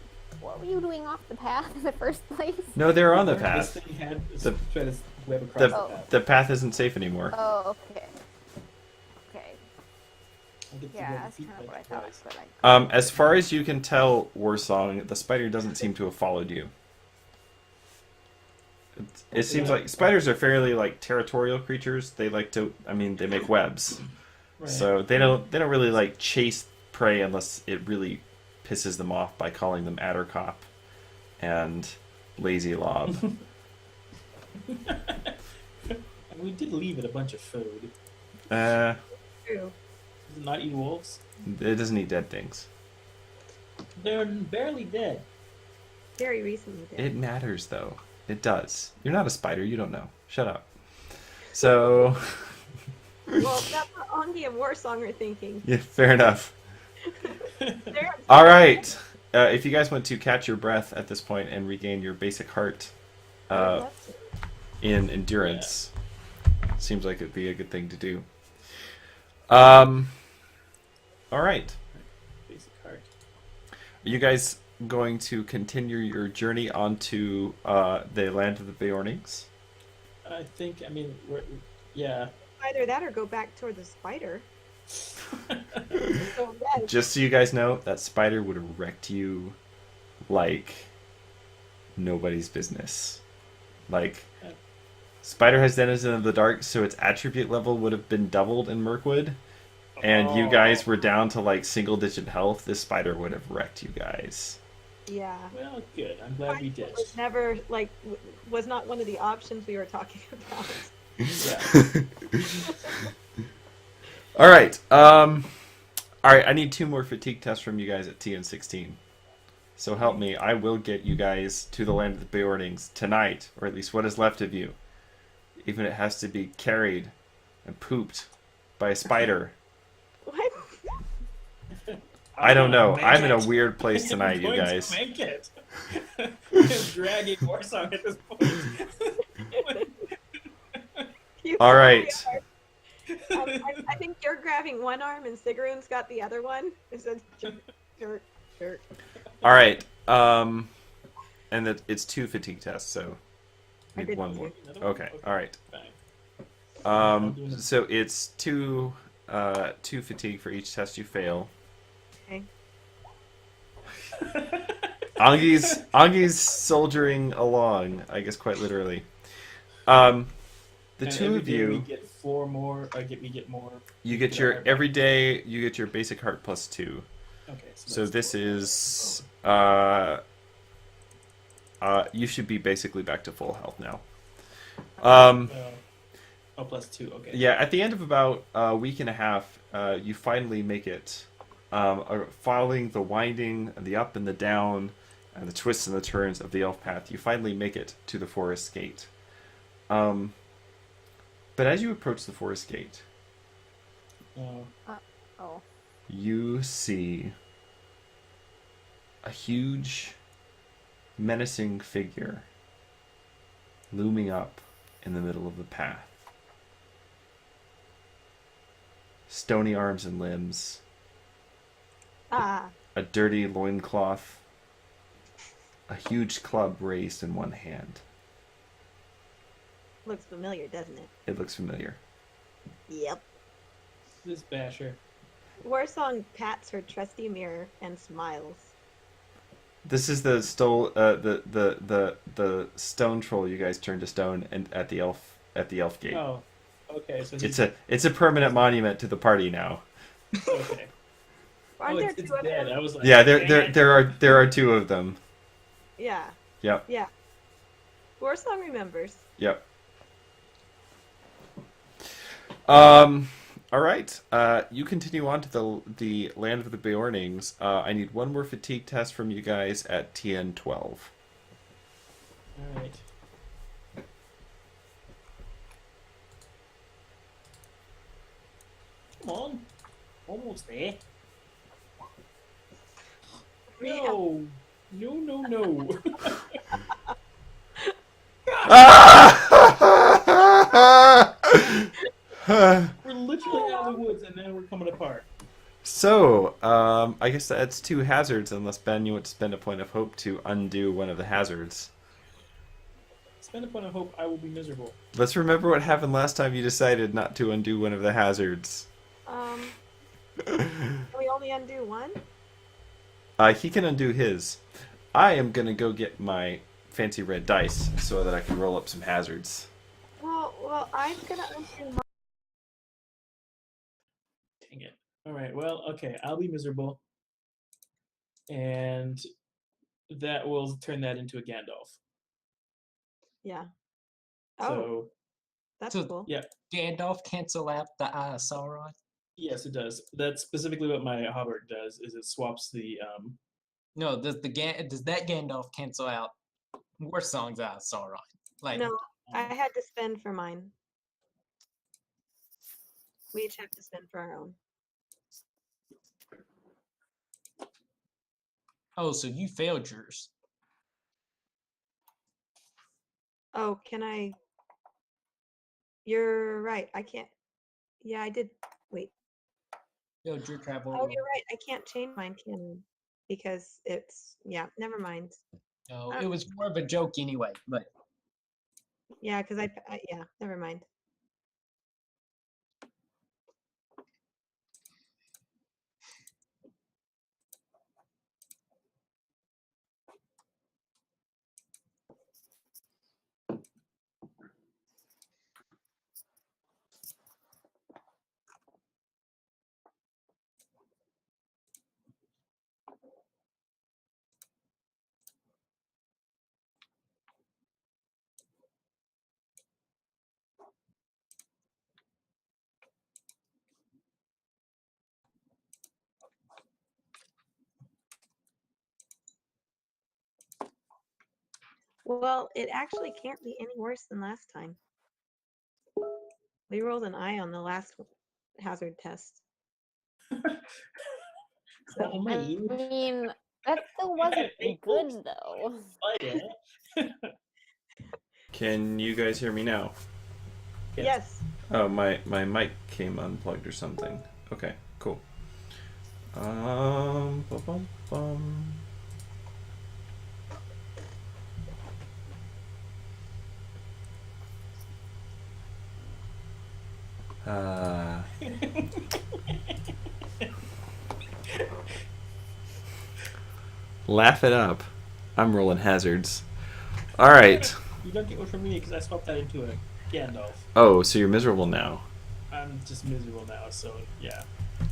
What were you doing off the path in the first place? No, they're on the This path. thing had The- tried to web across the path. The path isn't safe anymore. Oh, okay. Okay. I get to Yeah, web that's feet kind of what I like thought. twice. But As far as you can tell, Warsong, the spider doesn't seem to have followed you. It seems like spiders are fairly like territorial creatures. They like to, they make webs, Right. so they don't really like chase prey unless it really pisses them off by calling them Addercop and Lazy Lob. And we did leave it a bunch of food. Uh, True. Does it not eat wolves? it doesn't eat dead things. They're barely dead. Very recently did. It matters, though. It does. You're not a spider. You don't know. Shut up. So, Well, that's what Ongi and Warsong are thinking. yeah, fair enough. They're All right. If you guys want to catch your breath at this point and regain your basic heart in endurance, seems like it'd be a good thing to do. All right. Basic heart. Are you guys going to continue your journey onto the land of the Beornings? I think, I mean, yeah. either that or go back toward the spider. So, yeah, Just so you guys know, that spider would have wrecked you like nobody's business. Like, spider has denizen of the dark, so its attribute level would have been doubled in Mirkwood. And you guys were down to like single-digit health. This spider would have wrecked you guys. yeah. Well, good. I'm glad we did. It was never like was not one of the options we were talking about. Yeah. All right. All right. I need 2 more fatigue tests from you guys at TN16. So help me. I will get you guys to the land of the Beornings tonight, or at least what is left of you. Even if it has to be carried and pooped by a spider. What? I don't know. Make I'm in it. a weird place tonight, I'm you going to guys. Make it. Dragging Warsong at this point. You All really right. are. I think you're grabbing one arm and Sigrun's got the other one. It says jerk. All right. And it's 2 fatigue tests, so I need did 1 too. more. Another one? Okay. All right. Fine. So it's 2 fatigue for each test you fail. Okay. Angi's soldiering along, I guess quite literally. The And 2 every of day we you, get 4 more. We get more. you get your every day you get your basic heart plus 2. Okay. So that's this 4. is you should be basically back to full health now. Plus 2. Okay. Yeah, at the end of about a week and a half, you finally make it. Following the winding, and the up and the down, and the twists and the turns of the elf path, you finally make it to the forest gate. But as you approach the forest gate, Oh. you see a huge, menacing figure looming up in the middle of the path. Stony arms and limbs, Ah, a dirty loincloth, a huge club raised in one hand. looks familiar, doesn't it? It looks familiar. Yep. This basher. Warsong pats her trusty mirror and smiles. This is the stone troll you guys turned to stone and at the elf gate. Oh. Okay. So It's a permanent monument to the party now. okay. Aren't there it's two of dead. them? I was like, Yeah, "Dang." there are 2 of them. Yeah. Yep. Yeah. Warsong remembers. Yep. All right. You continue on to the land of the Beornings. I need 1 more fatigue test from you guys at TN12. All right. Come on. Almost there. No. No. We're literally out of the woods and then we're coming apart. So, I guess that's 2 hazards, unless Ben, you want to spend a point of hope to undo one of the hazards. Spend a point of hope, I will be miserable. Let's remember what happened last time you decided not to undo one of the hazards. Can we only undo one? He can undo his. I am gonna go get my fancy red dice so that I can roll up some hazards. Well, I'm gonna undo mine. Dang it. Alright, well, okay, I'll be miserable. And that will turn that into a Gandalf. Yeah. Oh, So That's So- cool. Yeah. Gandalf cancel out the Eye of Sauron. Yes, it does. That's specifically what my Hobart does. Is it swaps the No, does that Gandalf cancel out War Song's Eye of Sauron? Like, No, I had to spend for mine. We each have to spend for our own. oh, so you failed yours. Oh, can I? You're right. I can't. Yeah, I did. Wait. Failed your travel. Oh, you're right. I can't change mine, can I? Because it's yeah. Never mind. No, it was more of a joke anyway. But Yeah, because I yeah. Never mind. Well, it actually can't be any worse than last time. We rolled an eye on the last hazard test. So, oh I my mean, that still wasn't good though. Can you guys hear me now? yes. Oh, my mic came unplugged or something. Okay, cool. Bum, bum, bum. Laugh it up. I'm rolling hazards. All right. You don't get one from me because I swapped that into a Gandalf. Oh, so you're miserable now. I'm just miserable now, so yeah.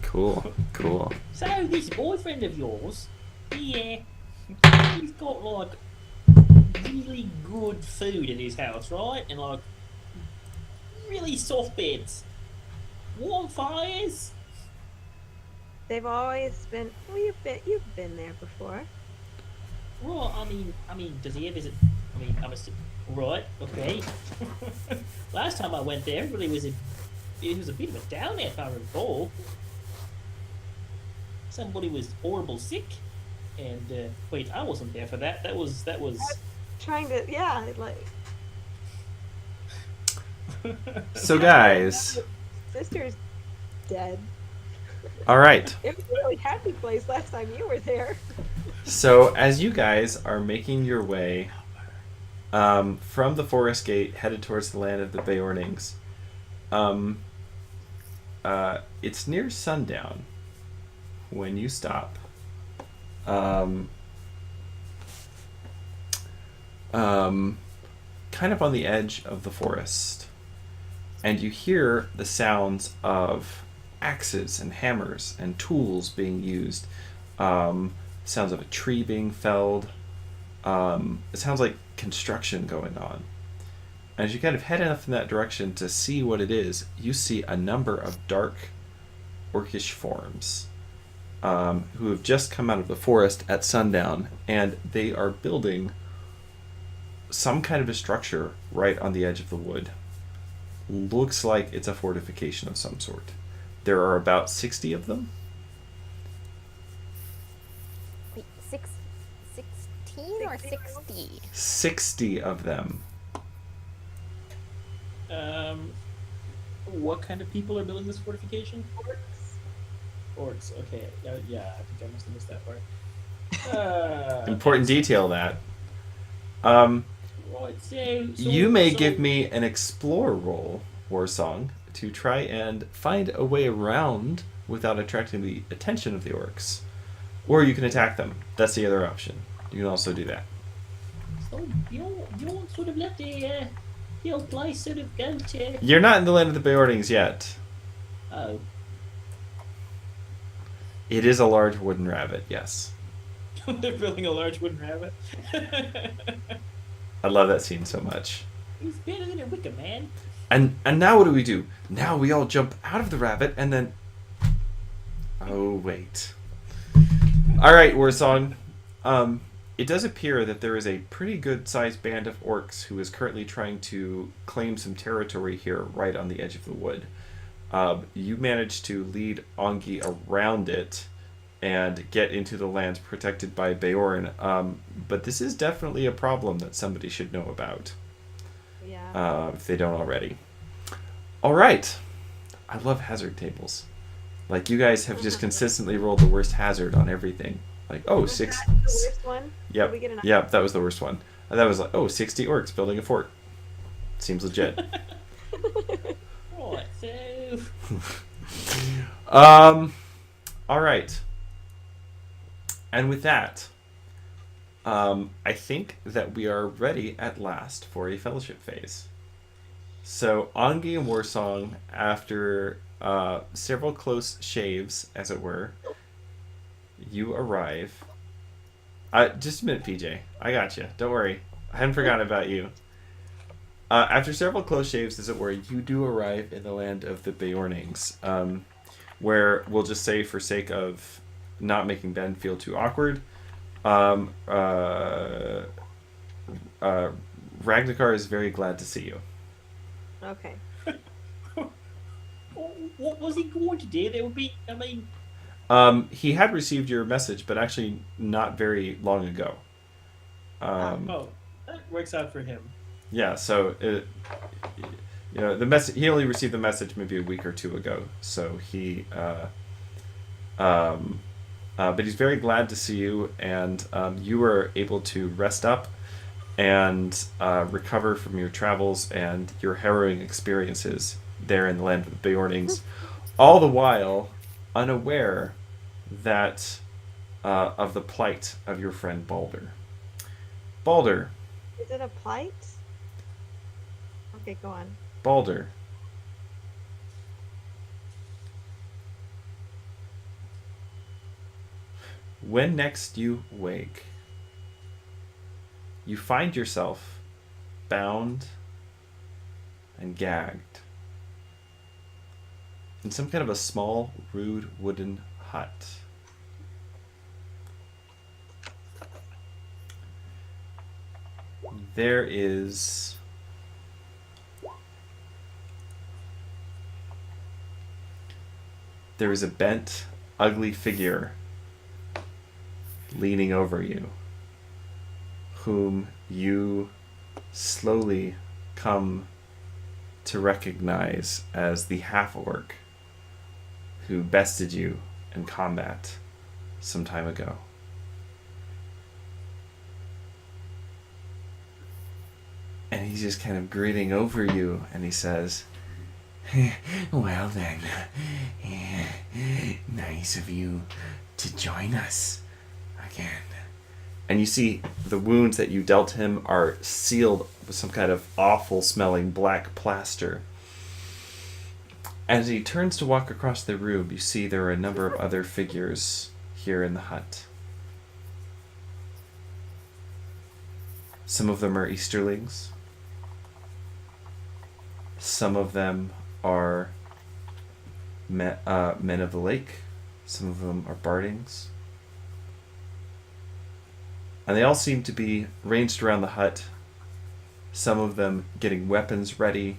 Cool. Cool. So this boyfriend of yours, yeah, he's got like really good food in his house, right? And like really soft beds, warm fires. They've always been. Well, you've been there before. Right. I mean, does he ever visit? I mean, right. Okay. Last time I went there, it was a bit of a downer, if I recall. Somebody was horrible sick, and wait, I wasn't there for that. That was. Trying to like So, guys. sister's dead. All right. It was a really happy place last time you were there. So, as you guys are making your way from the forest gate headed towards the land of the Beornings, it's near sundown when you stop. Kind of on the edge of the forest, and you hear the sounds of axes and hammers and tools being used. Sounds of a tree being felled. It sounds like construction going on. As you kind of head enough in that direction to see what it is, you see a number of dark orcish forms who have just come out of the forest at sundown, and they are building some kind of a structure right on the edge of the wood. Looks like it's a fortification of some sort. There are about 60 of them. Wait, 16 or 60? 60 of them. What kind of people are building this fortification? Orcs. Okay. Yeah. I think I must have missed that part. Important detail that. Right. So You may give me an explore roll, Warsong, to try and find a way around without attracting the attention of the orcs. Or you can attack them. That's the other option. You can also do that. So you don't sort of let the old place sort of go to. You're not in the land of the Beornings yet. Oh. It is a large wooden rabbit, yes. They're building a large wooden rabbit. I love that scene so much. He's better than a wicker man. And now what do? Now we all jump out of the rabbit and then... Oh, wait. Alright, Warsong. It does appear that there is a pretty good-sized band of orcs who is currently trying to claim some territory here right on the edge of the wood. You managed to lead Ongi around it and get into the land protected by Beorn. But this is definitely a problem that somebody should know about. Yeah. If they don't already. Alright. I love hazard tables. Like, you guys have just consistently rolled the worst hazard on everything. Like, oh, Was six... that the worst one? Yep. Did we get an Yep, that was the worst one. And that was like, oh, 60 orcs building a fort. Seems legit. Right, so Alright. And with that, I think that we are ready at last for a fellowship phase. So, Ongi and Warsong, after several close shaves, as it were, you arrive. Just a minute, PJ. I got you. Don't worry. I hadn't forgotten about you. After several close shaves, as it were, you do arrive in the land of the Beornings, where we'll just say, for sake of not making Ben feel too awkward, Ragnar is very glad to see you. Okay. what was he going to do? There would be, I mean... He had received your message, but actually not very long ago. that works out for him. Yeah, so the message, he only received the message maybe a week or two ago. So he, but he's very glad to see you, and you were able to rest up and recover from your travels and your harrowing experiences there in the land of the Beornings, all the while unaware that of the plight of your friend Balder. Balder. Is it a plight? Okay, go on. Balder. When next you wake, you find yourself bound and gagged in some kind of a small, rude wooden hut. There is a bent, ugly figure leaning over you, whom you slowly come to recognize as the half-orc who bested you in combat some time ago. And he's just kind of grinning over you, and he says, Well then, nice of you to join us again. And you see the wounds that you dealt him are sealed with some kind of awful smelling black plaster. As he turns to walk across the room, you see there are a number of other figures here in the hut. Some of them are Easterlings. Some of them are men of the lake. Some of them are bardings. And they all seem to be ranged around the hut. Some of them getting weapons ready.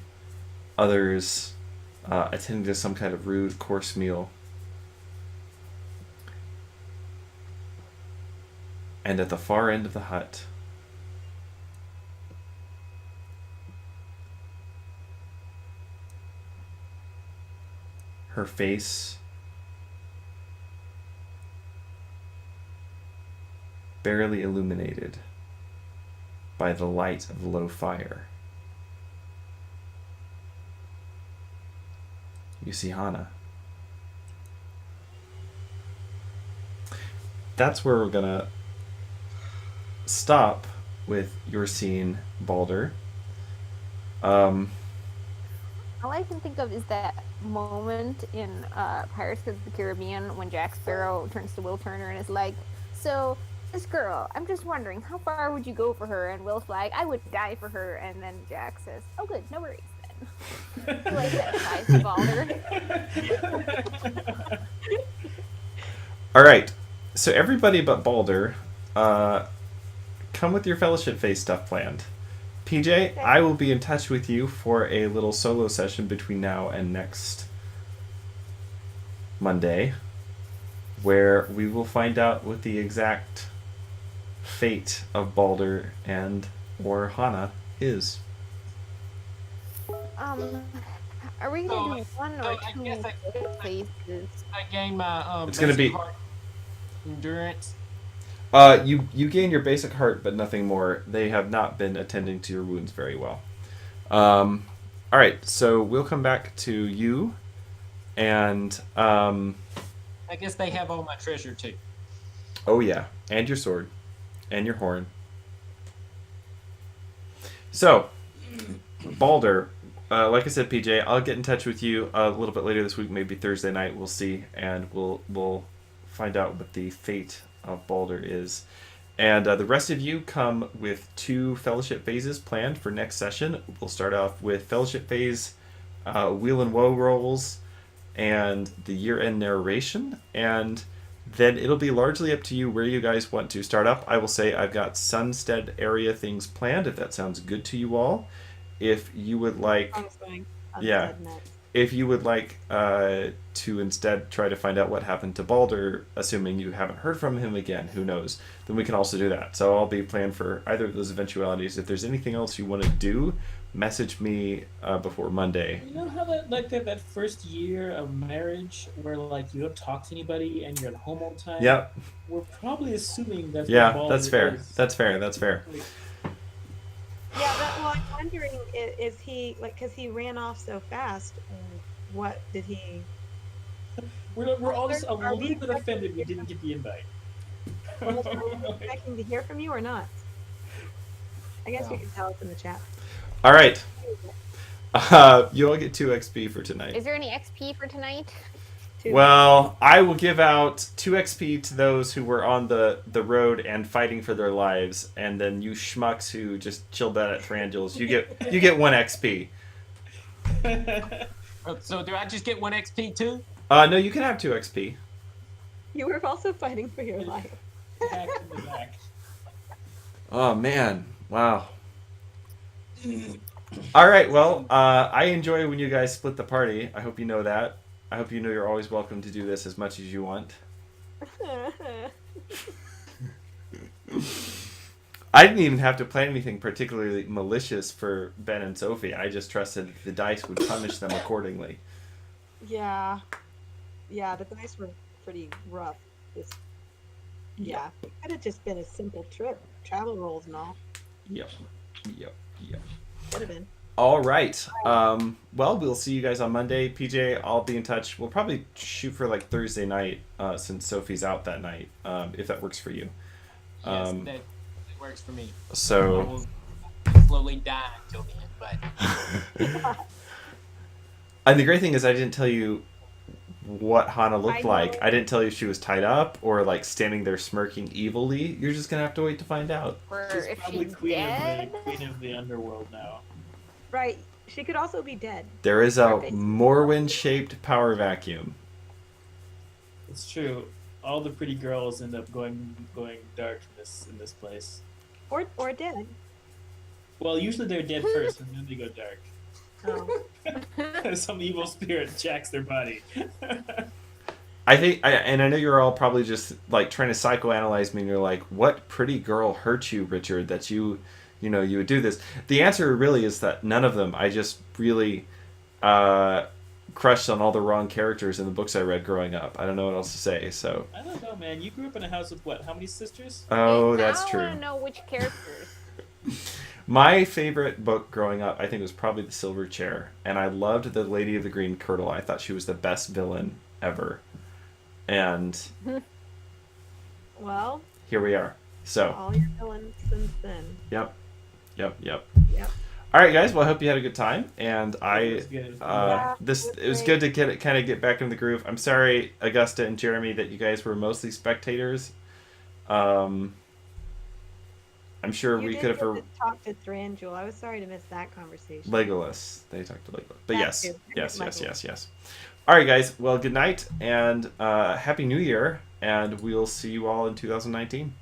Others attending to some kind of rude course meal. And at the far end of the hut, her face barely illuminated by the light of low fire. You see Hana. That's where we're gonna stop with your scene, Balder. All I can think of is that moment in Pirates of the Caribbean when Jack Sparrow turns to Will Turner and is like, so, this girl, I'm just wondering, how far would you go for her? And Will's like, I would die for her. And then Jack says, oh good, no worries then. I like that size, Balder. All right. So everybody but Balder, come with your fellowship phase stuff planned. PJ, I will be in touch with you for a little solo session between now and next Monday, where we will find out what the exact fate of Balder and or Hana is. Are we gonna do one or I two guess places? I gained my It's gonna basic be- heart endurance. You gain your basic heart, but nothing more. They have not been attending to your wounds very well. All right, so we'll come back to you, and I guess they have all my treasure too. oh yeah, and your sword, and your horn. So, Balder, like I said, PJ, I'll get in touch with you a little bit later this week, maybe Thursday night. We'll see, and we'll find out what the fate of Balder is. And the rest of you come with 2 fellowship phases planned for next session. We'll start off with fellowship phase, wheel and woe rolls, and the year-end narration, and then it'll be largely up to you where you guys want to start up. I will say I've got Sunstead area things planned, if that sounds good to you all. If you would like, yeah, if you would like to instead try to find out what happened to Balder, assuming you haven't heard from him again, who knows, then we can also do that. So I'll be planned for either of those eventualities. If there's anything else you want to do, message me before Monday. You know how that first year of marriage where like you don't talk to anybody and you're at home all the time? Yep. We're probably assuming that's what Yeah, Balder that's fair. is. That's fair. That's fair. Yeah, well, I'm wondering, is he, like, because he ran off so fast, what did he... We're all just a Are little we bit expecting offended to we hear didn't get the invite. Are we expecting to hear from you or not? I guess you can tell us in the chat. All right. You all get 2 XP for tonight. Is there any XP for tonight? Well, I will give out 2 XP to those who were on the road and fighting for their lives, and then you schmucks who just chilled out at Thranduil's, you get 1 XP. So do I just get 1 XP too? No, you can have 2 XP. You were also fighting for your life. Back to the back. Oh man, wow. All right, well, I enjoy when you guys split the party. I hope you know that. I hope you know you're always welcome to do this as much as you want. I didn't even have to plan anything particularly malicious for Ben and Sophie. I just trusted that the dice would punish them accordingly. Yeah. Yeah, the dice were pretty rough. Yeah. It could have just been a simple trip. Travel rolls and all. Yep. Could have been. All right. Well, we'll see you guys on Monday. PJ, I'll be in touch. We'll probably shoot for like Thursday night since Sophie's out that night, if that works for you. Yes, that works for me. So I will slowly die until then, but and the great thing is I didn't tell you what Hana looked I like. know. I didn't tell you if she was tied up or like standing there smirking evilly. You're just gonna have to wait to find out. Or She's if probably she's queen dead? of the underworld now. Right. She could also be dead. There is a Perfect. Morrowind-shaped power vacuum. It's true. All the pretty girls end up going dark in this place. Or dead. Well, usually they're dead first, and then they go dark. Oh. Some evil spirit jacks their body. I think, and I know you're all probably just like trying to psychoanalyze me, and you're like, "What pretty girl hurt you, Richard? That you would do this?" The answer really is that none of them. I just really crushed on all the wrong characters in the books I read growing up. I don't know what else to say. So, I don't know, man. You grew up in a house with what? How many sisters? oh, Now that's I true. want to know which characters. My favorite book growing up, I think, was probably The Silver Chair, and I loved the Lady of the Green Kirtle. I thought she was the best villain ever, and Well, here we are. So, all your villains since then. yep. Yep. All right, guys. Well, I hope you had a good time, and It I was good. Yeah, it was great. good to get back in the groove. I'm sorry, Augusta and Jeremy, that you guys were mostly spectators. I'm sure You we did could have get to talk to Thranduil. I was sorry to miss that conversation. Legolas. They talked to Legolas. But That yes, too. yes, yes, Legolas. yes, yes. All right, guys. Well, good night and Happy New Year, and we'll see you all in 2019.